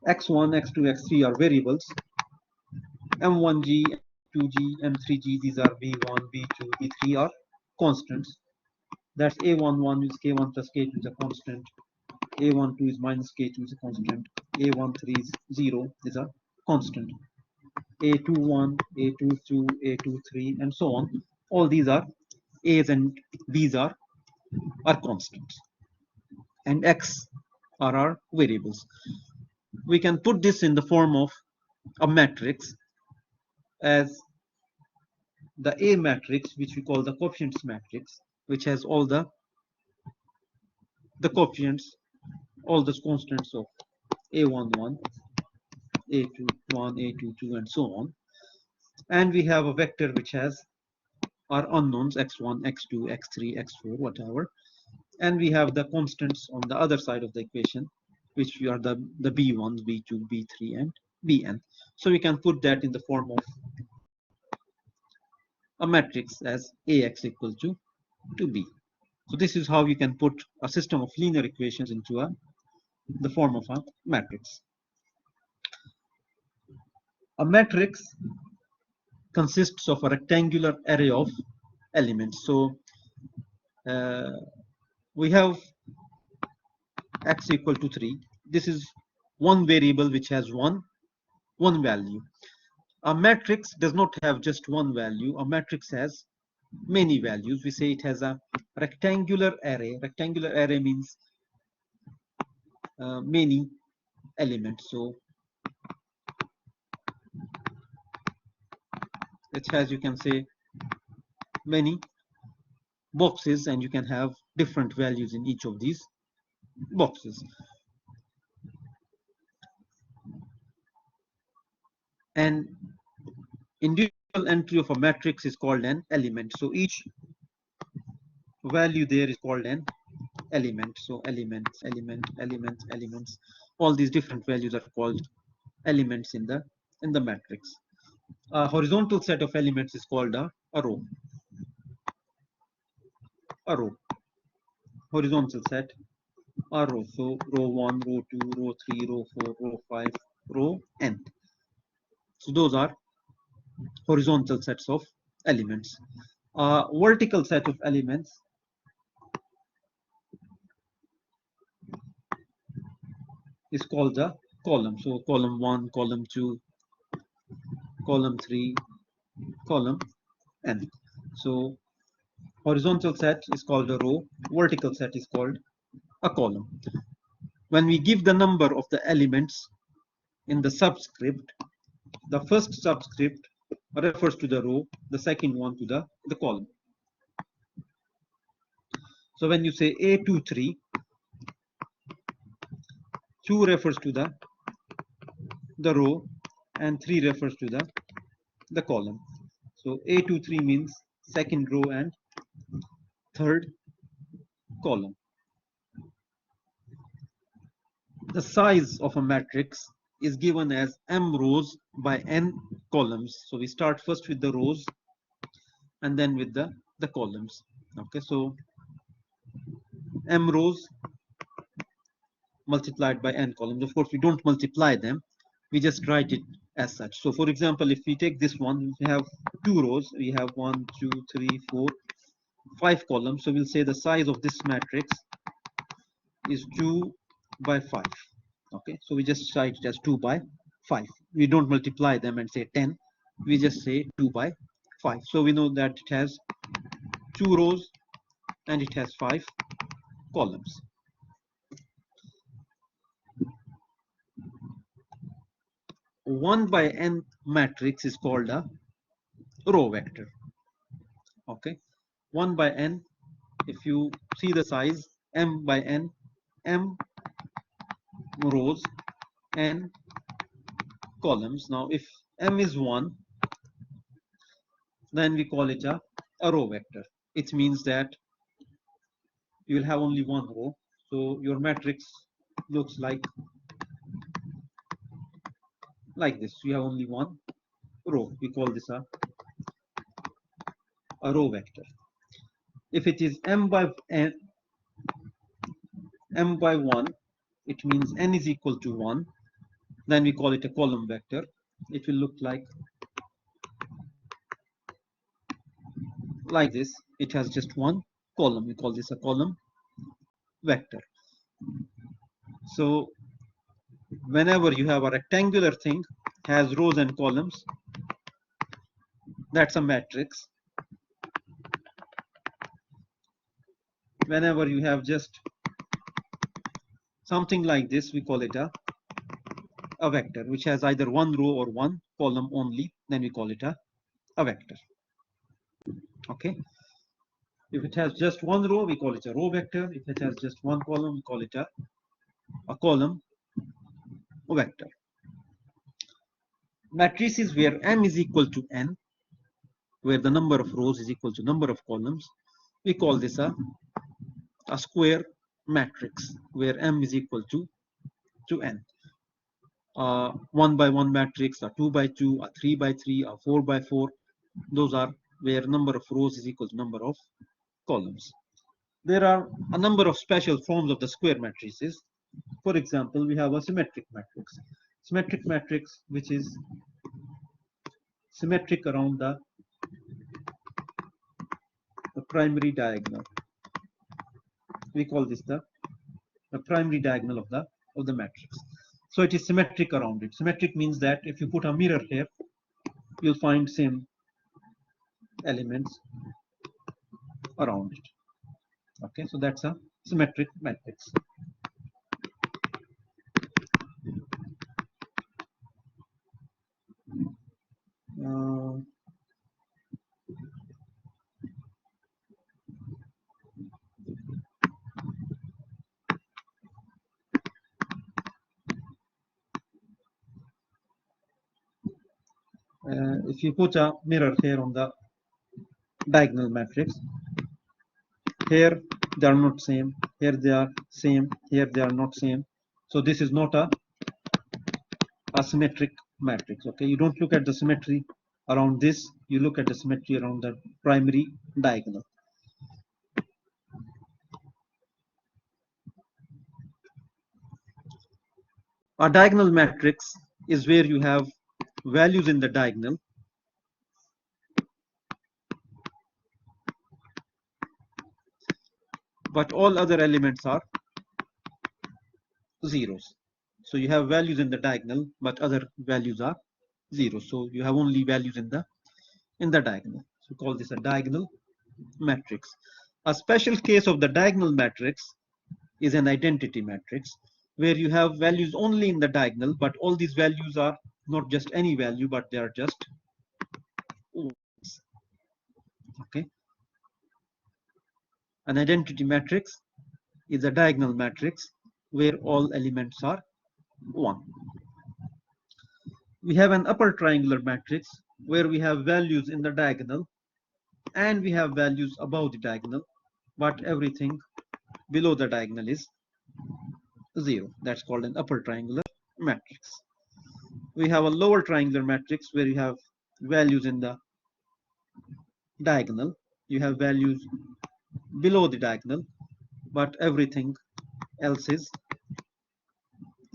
x1, x2, x3 are variables. m1g, m2g, m3g, these are b1, b2, b3 are constants. That's a11 is k1 plus k2 is a constant. a12 is minus k2 is a constant. a13 is 0 is a constant. a21, a22, a23, and so on. All these are a's and b's are constants. And x are our variables. We can put this in the form of a matrix as the A matrix, which we call the coefficients matrix, which has all the coefficients, all the constants of A11, A21, A22, and so on. And we have a vector which has our unknowns, x1, x2, x3, x4, whatever. And we have the constants on the other side of the equation, which are the b1s, b2, b3, and bn. So we can put that in the form of a matrix as ax equal to b. So this is how you can put a system of linear equations into the form of a matrix. A matrix consists of a rectangular array of elements. So we have x equal to 3. This is one variable which has one value. A matrix does not have just one value. A matrix has many values. We say it has a rectangular array. Rectangular array means many elements. So it has, you can say, many boxes, and you can have different values in each of these boxes. And individual entry of a matrix is called an element. So each value there is called an element. So elements, elements. All these different values are called elements in the matrix. A horizontal set of elements is called a row. A row. horizontal set are rows. So row 1, row 2, row 3, row 4, row 5, row n. So those are horizontal sets of elements. Vertical set of elements is called the column. So column 1, column 2, column 3, column n. So horizontal set is called a row, vertical set is called a column. When we give the number of the elements in the subscript, the first subscript refers to the row, the second one to the column. So when you say A23, 2 refers to the row and 3 refers to the column. So A23 means second row and third column. The size of a matrix is given as m rows by n columns. So we start first with the rows and then with the columns. Okay, so m rows multiplied by n columns. Of course, we don't multiply them, we just write it as such. So for example, if we take this one, we have 2 rows, we have 1, 2, 3, 4, 5 columns. So we'll say the size of this matrix is 2 by 5. Okay, so we just write it as 2 by 5. We don't multiply them and say 10, we just say 2 by 5. So we know that it has 2 rows and it has 5 columns. One by n matrix is called a row vector. Okay, 1 by n, if you see the size, m by n, m rows, n columns. Now if m is 1, then we call it a row vector. It means that you will have only one row, so your matrix looks like this. You have only one row, we call this a row vector. If it is m by 1, it means n is equal to 1, then we call it a column vector. It will look like this. It has just one column, we call this a column vector. So whenever you have a rectangular thing has rows and columns, that's a matrix. Whenever you have just something like this, we call it a vector, which has either one row or one column only, then we call it a vector. Okay, if it has just one row, we call it a row vector. If it has just one column, we call it a column vector. Matrices where m is equal to n, where the number of rows is equal to number of columns, we call this a square matrix, where m is equal to n. 1 by 1 matrix, a 2 by 2, a 3 by 3, a 4 by 4, those are where number of rows is equal to number of columns. There are a number of special forms of the square matrices. For example, we have a symmetric matrix. Symmetric matrix, which is symmetric around the primary diagonal. We call this the primary diagonal of the matrix. So it is symmetric around it. Symmetric means that if you put a mirror here, you'll find same elements around it. Okay, so that's a symmetric matrix. If you put a mirror here on the diagonal matrix, here they are not same, here they are same, here they are not same. So this is not a symmetric matrix. Okay, you don't look at the symmetry around this, you look at the symmetry around the primary diagonal. A diagonal matrix is where you have values in the diagonal, but all other elements are zeros. So you have values in the diagonal, but other values are zeros. So you have only values in the diagonal. So call this a diagonal matrix. A special case of the diagonal matrix is an identity matrix, where you have values only in the diagonal, but all these values are not just any value, but they are just ones. Okay. An identity matrix is a diagonal matrix where all elements are 1. We have an upper triangular matrix where we have values in the diagonal and we have values above the diagonal, but everything below the diagonal is 0. That's called an upper triangular matrix. We have a lower triangular matrix where you have values in the diagonal. You have values below the diagonal, but everything else is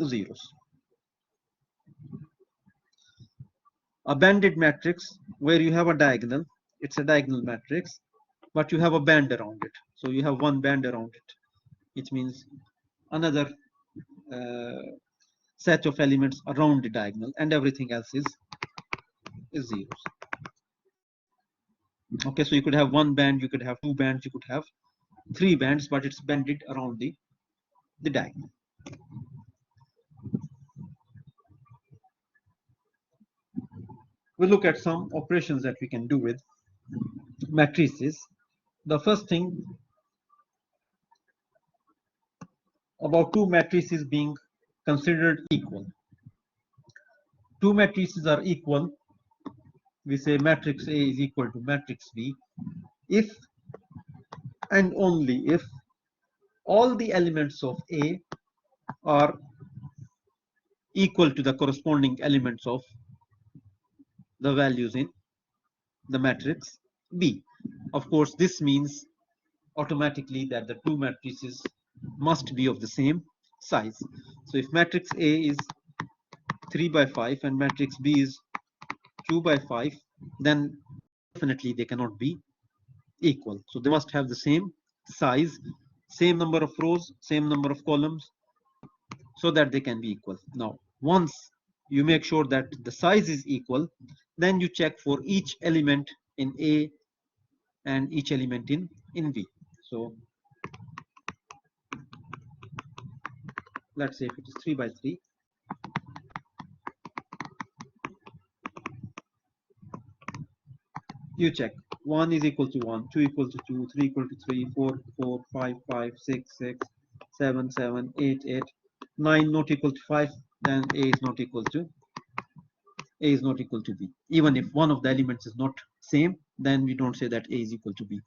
zeros. A banded matrix where you have a diagonal, it's a diagonal matrix, but you have a band around it. So you have one band around it. It means another set of elements around the diagonal, and everything else is zeros. Okay, so you could have one band, you could have two bands, you could have three bands, but it's banded around the diagonal. We'll look at some operations that we can do with matrices. The first thing about two matrices being considered equal. Two matrices are equal. We say matrix A is equal to matrix B if and only if all the elements of A are equal to the corresponding elements of the values in the matrix B. Of course, this means automatically that the two matrices must be of the same size. So if matrix A is 3 by 5 and matrix B is 2 by 5, then definitely they cannot be equal. So they must have the same size, same number of rows, same number of columns, so that they can be equal. Now, once you make sure that the size is equal, then you check for each element in A and each element in B. So let's say if it is 3 by 3, you check 1 is equal to 1, 2 equal to 2, 3 equal to 3, 4, 4, 5, 5, 6, 6, 7, 7, 8, 8, 9 not equal to 5, then A is not equal to B. Even if one of the elements is not same, then we don't say that A is equal to B.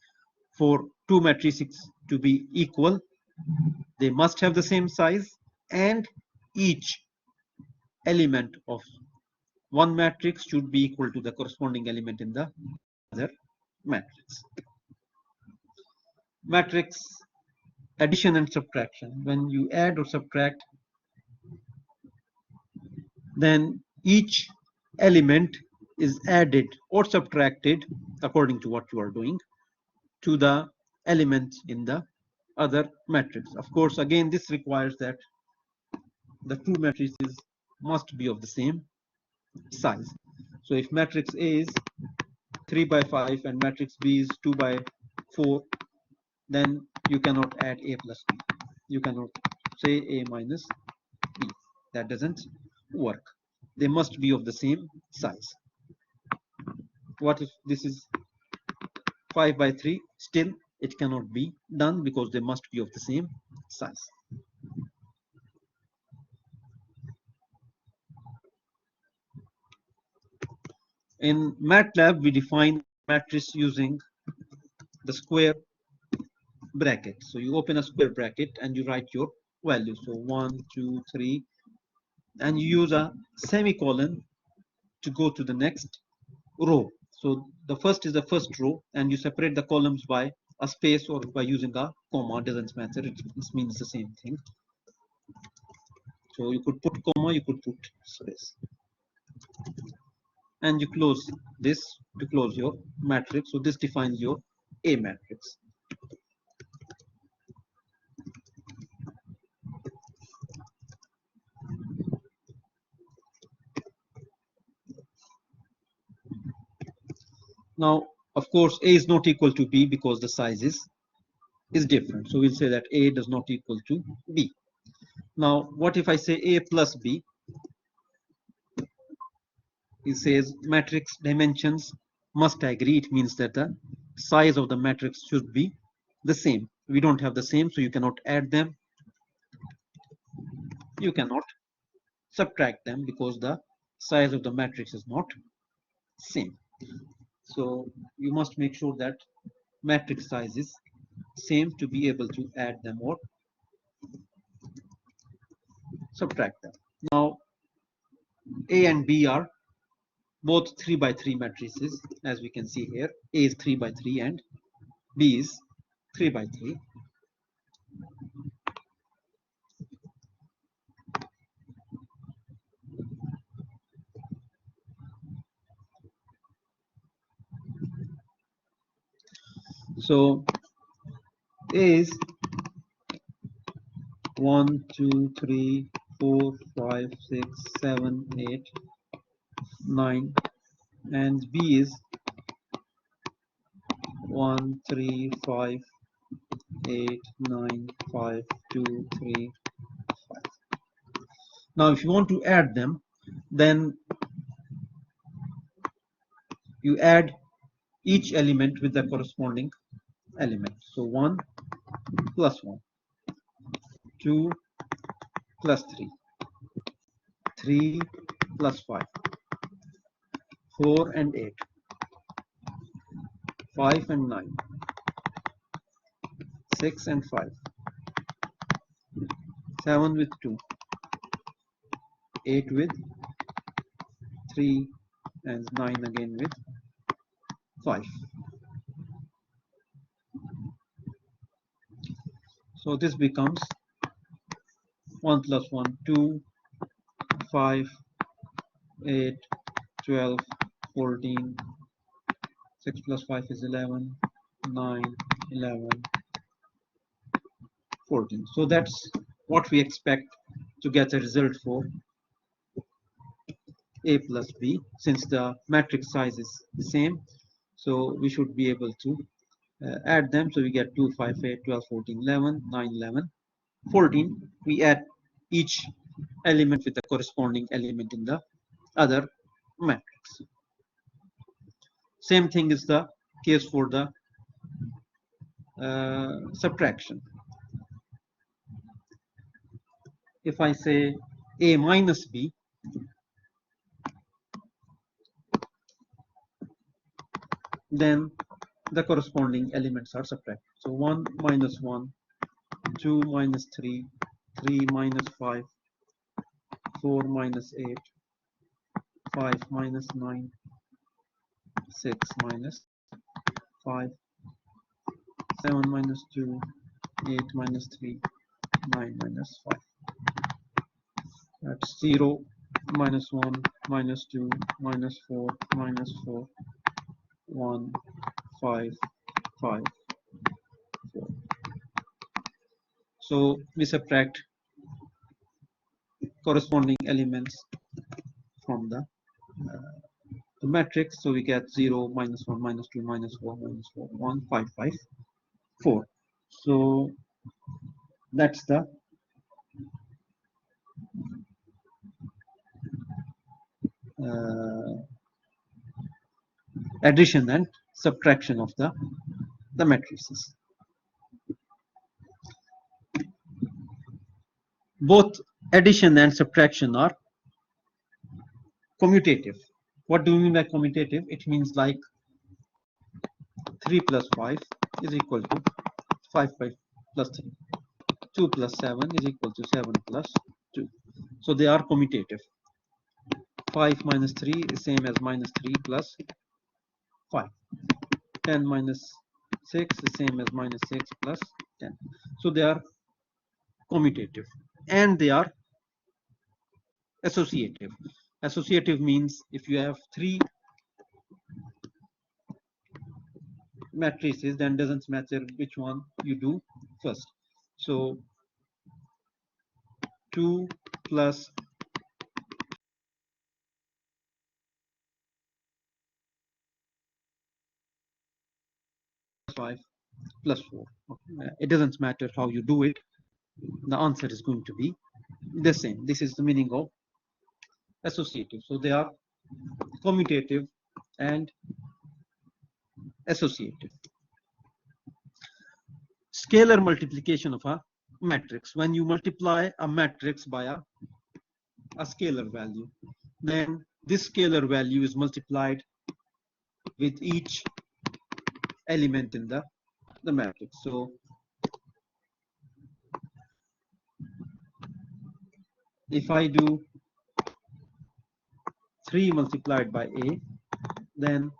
For two matrices to be equal, they must have the same size, and each element of one matrix should be equal to the corresponding element in the other matrix. Matrix addition and subtraction. When you add or subtract, then each element is added or subtracted according to what you are doing to the element in the other matrix. Of course, again, this requires that the two matrices must be of the same size. So if matrix A is 3 by 5 and matrix B is 2 by 4, then you cannot add A plus B. You cannot say A minus B. That doesn't work. They must be of the same size. What if this is 5 by 3? Still, it cannot be done because they must be of the same size. In MATLAB, we define matrix using the square bracket. So you open a square bracket and you write your value. So 1, 2, 3, and you use a semicolon to go to the next row. So the first is the first row, and you separate the columns by a space or by using a comma. Doesn't matter, it means the same thing. So you could put comma, you could put space. And you close this to close your matrix. So this defines your A matrix. Now, of course, A is not equal to B because the size is different. So we'll say that A does not equal to B. Now, what if I say A plus B? It says matrix dimensions must agree. It means that the size of the matrix should be the same. We don't have the same, so you cannot add them. You cannot subtract them because the size of the matrix is not same. So you must make sure that matrix size is same to be able to add them or subtract them. Now A and B are both 3 by 3 matrices, as we can see here. A is 3 by 3 and B is 3 by 3. So A is 1, 2, 3, 4, 5, 6, 7, 8, 9, and B is 1, 3, 5, 8, 9, 5, 2, 3, 5. Now, if you want to add them, then you add each element with the corresponding element. So 1 plus 1, 2 plus 3, 3 plus 5, 4 and 8, 5 and 9, 6 and 5, 7 with 2, 8 with 3, and 9 again with 5. So this becomes 1 plus 1, 2, 5, 8, 12, 14, 6 plus 5 is 11, 9, 11, 14. So that's what we expect to get a result for A plus B, since the matrix size is the same. So we should be able to add them. So we get 2, 5, 8, 12, 14, 11, 9, 11, 14. We add each element with the corresponding element in the other matrix. Same thing is the case for the subtraction. If I say A minus B, then the corresponding elements are subtracted. So 1 minus 1, 2 minus 3, 3 minus 5, 4 minus 8, 5 minus 9, 6 minus 5, 7 minus 2, 8 minus 3, 9 minus 5. That's 0, minus 1, minus 2, minus 4, minus 4, 1, 5, 5, 4. So we subtract corresponding elements from the matrix. So we get 0, minus 1, minus 2, minus 4, minus 4, 1, 5, 5, 4. So that's the addition and subtraction of the matrices. Both addition and subtraction are commutative. What do we mean by commutative? It means like 3 plus 5 is equal to 5 plus 3. 2 plus 7 is equal to 7 plus 2. So they are commutative. 5 minus 3 is same as minus 3 plus 5. 10 minus 6 is same as minus 6 plus 10. So they are commutative and they are associative. Associative means if you have three matrices, then doesn't matter which one you do first. So 2 plus 5 plus 4. It doesn't matter how you do it. The answer is going to be the same. This is the meaning of associative. So they are commutative and associative. Scalar multiplication of a matrix. When you multiply a matrix by a scalar value, then this scalar value is multiplied with each element in the matrix. So if I do 3 multiplied by A, then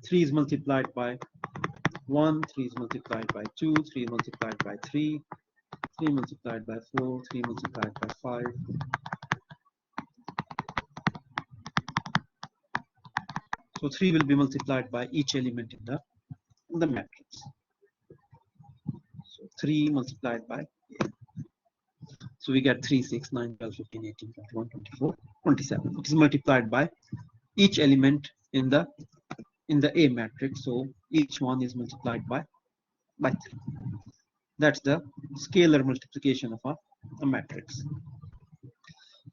3 is multiplied by 1, 3 is multiplied by 2, 3 is multiplied by 3, 3 multiplied by 4, 3 multiplied by 5. So 3 will be multiplied by each element in the matrix. So 3 multiplied by A. So we get 3, 6, 9, 12, 15, 18, 21, 24, 27. It is multiplied by each element in the A matrix. So each one is multiplied by 3. That's the scalar multiplication of a matrix.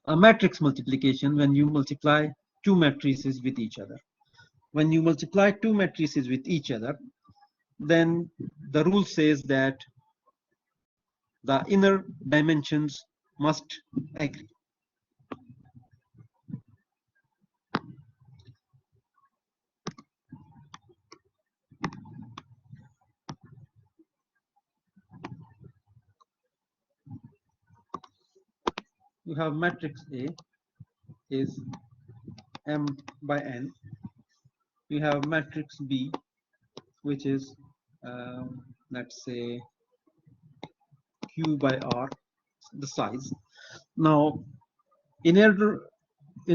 A matrix multiplication, when you multiply two matrices with each other. When you multiply two matrices with each other, then the rule says that the inner dimensions must agree. You have matrix A is M by N. You have matrix B, which is let's say Q by R, the size. Now, in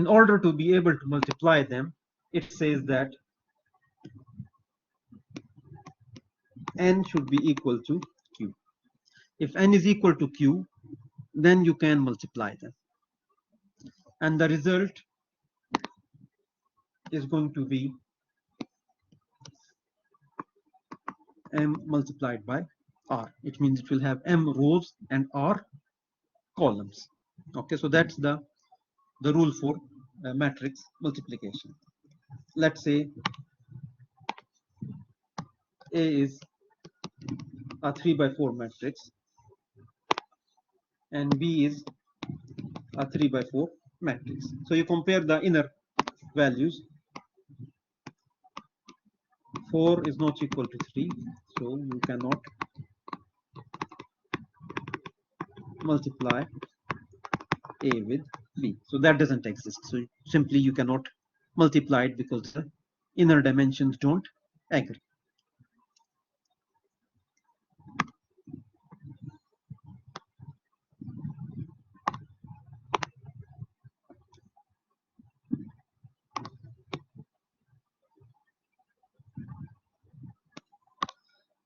order to be able to multiply them, it says that N should be equal to Q. If N is equal to Q, then you can multiply them. And the result is going to be M multiplied by R. It means it will have M rows and R columns. Okay, so that's the rule for matrix multiplication. Let's say A is a 3 by 4 matrix and B is a 3 by 4 matrix. So you compare the inner values. 4 is not equal to 3, so you cannot multiply A with B. So that doesn't exist. So simply you cannot multiply it because the inner dimensions don't agree.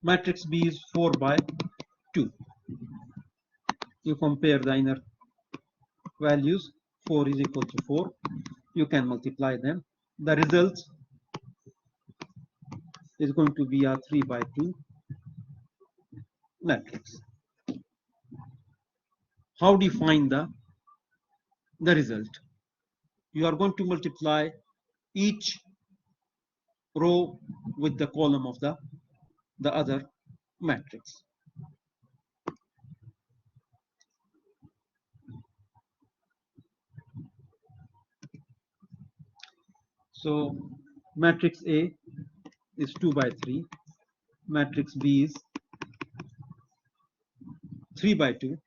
Matrix B is 4 by 2. You compare the inner values. 4 is equal to 4. You can multiply them. The result is going to be a 3 by 2 matrix. How do you find the result? You are going to multiply each row with the column of the other matrix. So matrix A is 2 by 3. Matrix B is 3 by 2.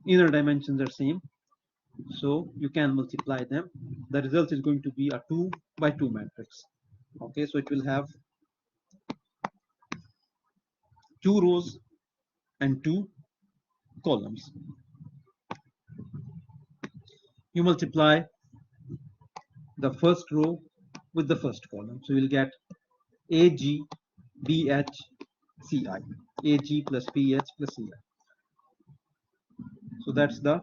Inner dimensions are same. So you can multiply them. The result is going to be a 2 by 2 matrix. Okay, so it will have 2 rows and 2 columns. You multiply the first row with the first column. So we'll get AG, BH, CI. AG plus BH plus CI. So that's the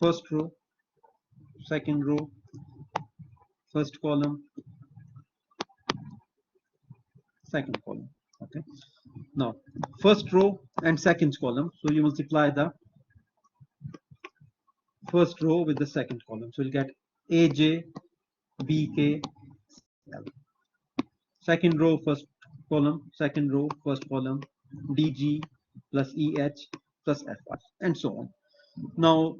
first row, second row, first column, second column. Okay. Now, first row and second column. So you multiply the first row with the second column. So you'll get AJ, BK, L. Second row, first column, second row, first column, DG plus EH plus FI, and so on. Now,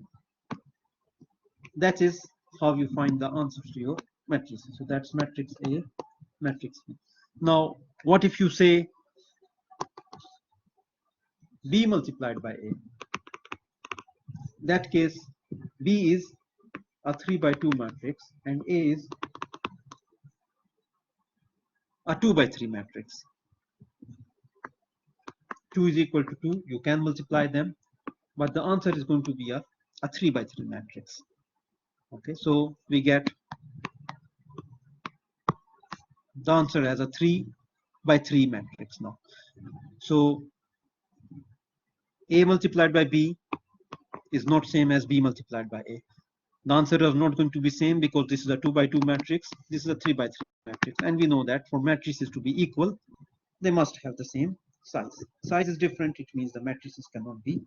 that is how you find the answers to your matrices. So that's matrix A, matrix B. Now, what if you say B multiplied by A? That case, B is a 3 by 2 matrix and A is a 2 by 3 matrix. 2 is equal to 2. You can multiply them, but the answer is going to be a 3 by 3 matrix. Okay, so we get the answer as a 3 by 3 matrix now. So A multiplied by B is not same as B multiplied by A. The answer is not going to be same because this is a 2 by 2 matrix, this is a 3 by 3 matrix, and we know that for matrices to be equal, they must have the same size. Size is different, it means the matrices cannot be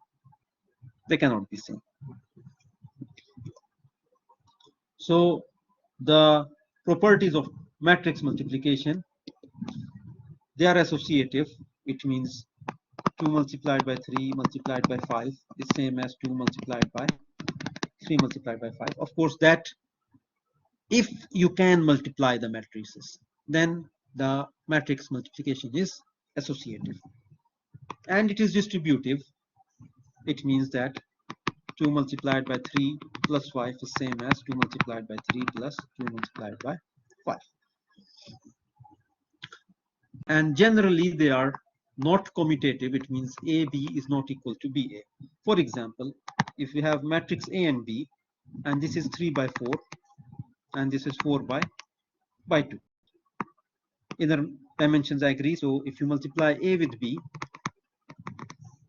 same. So the properties of matrix multiplication, they are associative. It means 2 multiplied by 3 multiplied by 5 is same as 2 multiplied by 3 multiplied by 5. Of course, that if you can multiply the matrices, then the matrix multiplication is associative. And it is distributive. It means that 2 multiplied by 3 plus 5 is same as 2 multiplied by 3 plus 2 multiplied by 5. And generally they are not commutative. It means AB is not equal to BA. For example, if we have matrix A and B, and this is 3 by 4, and this is 4 by 2. Inner dimensions agree. So if you multiply A with B,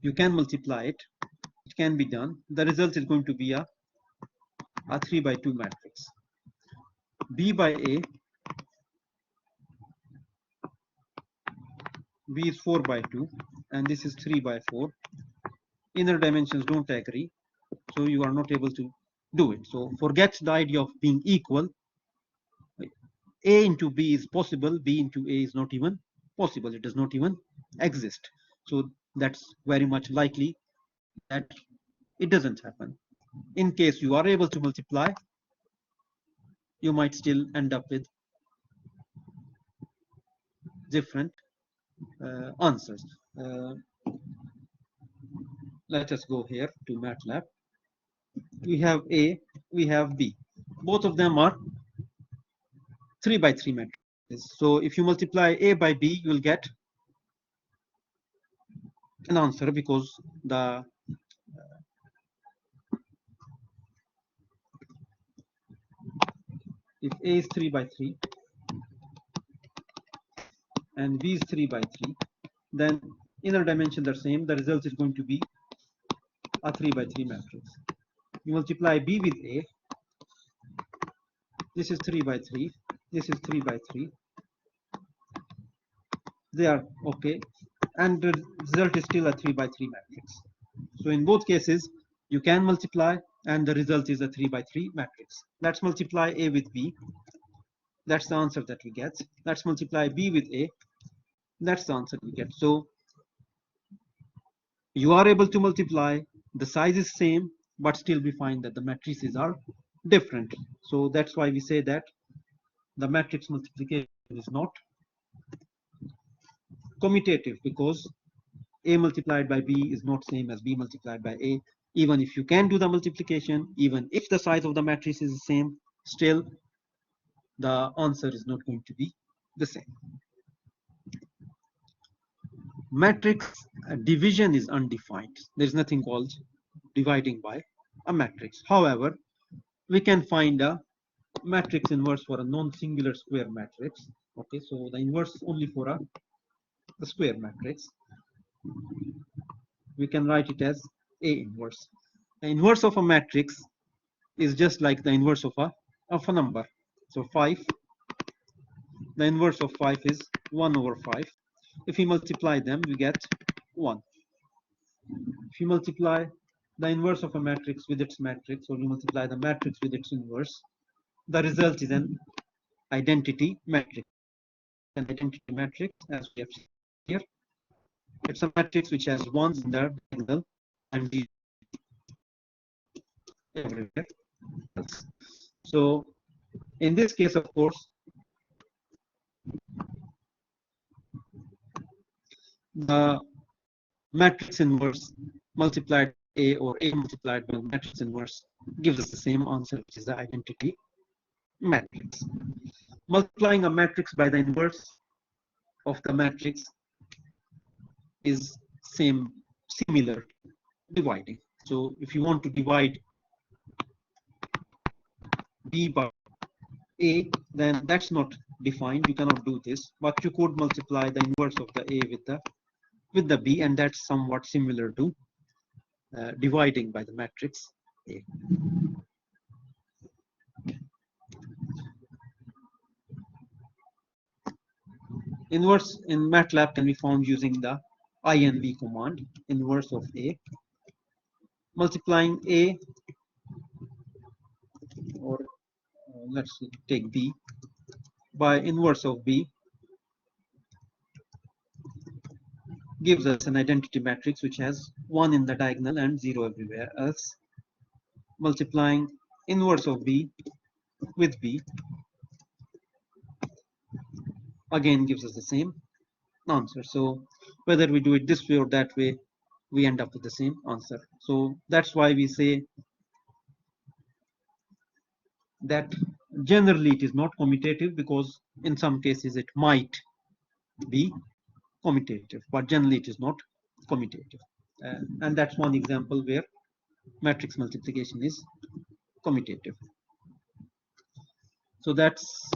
you can multiply it. It can be done. The result is going to be a 3 by 2 matrix. B by A, B is 4 by 2, and this is 3 by 4. Inner dimensions don't agree, so you are not able to do it. So forget the idea of being equal. A into B is possible, B into A is not even possible. It does not even exist. So that's very much likely that it doesn't happen. In case you are able to multiply, you might still end up with different answers. Let us go here to MATLAB. We have A, we have B. Both of them are 3 by 3 matrices. So if you multiply A by B, you will get an answer because the if A is 3 by 3 and B is 3 by 3, then inner dimensions are same. The result is going to be a 3 by 3 matrix. You multiply B with A. This is 3 by 3. This is 3 by 3. They are okay, and the result is still a 3 by 3 matrix. So in both cases, you can multiply, and the result is a 3 by 3 matrix. Let's multiply A with B. That's the answer that we get. Let's multiply B with A. That's the answer we get. So you are able to multiply, the size is same, but still we find that the matrices are different. So that's why we say that the matrix multiplication is not commutative, because A multiplied by B is not same as B multiplied by A. Even if you can do the multiplication, even if the size of the matrix is the same, still the answer is not going to be the same. Matrix division is undefined. There is nothing called dividing by a matrix. However, we can find a matrix inverse for a non-singular square matrix. Okay, so the inverse only for a square matrix. We can write it as A inverse. The inverse of a matrix is just like the inverse of a number. So 5, the inverse of 5 is 1 over 5. If we multiply them, we get 1. If you multiply the inverse of a matrix with its matrix, or you multiply the matrix with its inverse, the result is an identity matrix. An identity matrix, as we have seen here, it's a matrix which has ones in the diagonal and zeros everywhere else. So in this case, of course, the matrix inverse multiplied A or A multiplied by matrix inverse gives us the same answer, which is the identity matrix. Multiplying a matrix by the inverse of the matrix is similar to dividing. So if you want to divide B by A, then that's not defined. You cannot do this, but you could multiply the inverse of the A with the B, and that's somewhat similar to dividing by the matrix A. Inverse in MATLAB can be found using the inv command, inverse of A. Multiplying A, or let's take B, by inverse of B gives us an identity matrix which has 1 in the diagonal and 0 everywhere else. Multiplying inverse of B with B again gives us the same answer. So whether we do it this way or that way, we end up with the same answer. So that's why we say that generally it is not commutative, because in some cases it might be commutative, but generally it is not commutative. And that's one example where matrix multiplication is commutative. So that's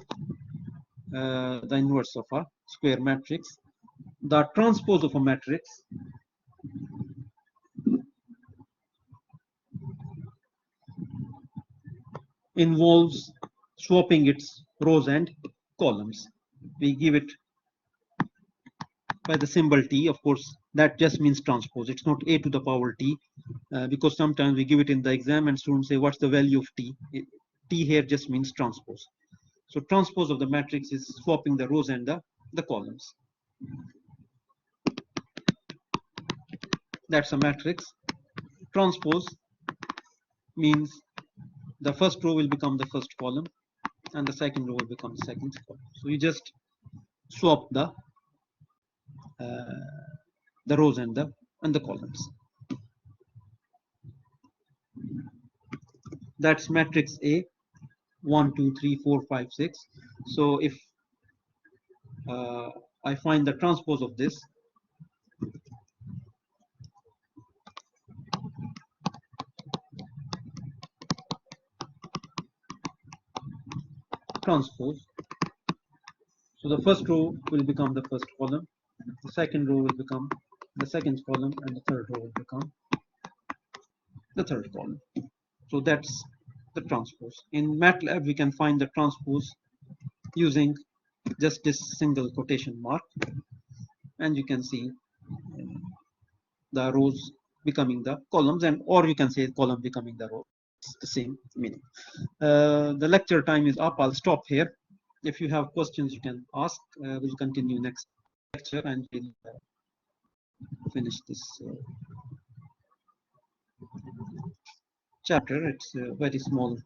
the inverse of a square matrix. The transpose of a matrix involves swapping its rows and columns. We give it by the symbol t. Of course, that just means transpose. It's not a to the power t, because sometimes we give it in the exam and students say, what's the value of t? T here just means transpose. So transpose of the matrix is swapping the rows and the columns. That's a matrix. Transpose means the first row will become the first column and the second row will become the second column. So you just swap the rows and the columns. That's matrix A, 1, 2, 3, 4, 5, 6. So if I find the transpose of this, transpose, so the first row will become the first column, the second row will become the second column, and the third row will become the third column. So that's the transpose. In MATLAB, we can find the transpose using just this single quotation mark, and you can see the rows becoming the columns, and or you can say column becoming the row. It's the same meaning. The lecture time is up. I'll stop here. If you have questions, you can ask. We'll continue next lecture and we'll finish this chapter. It's very small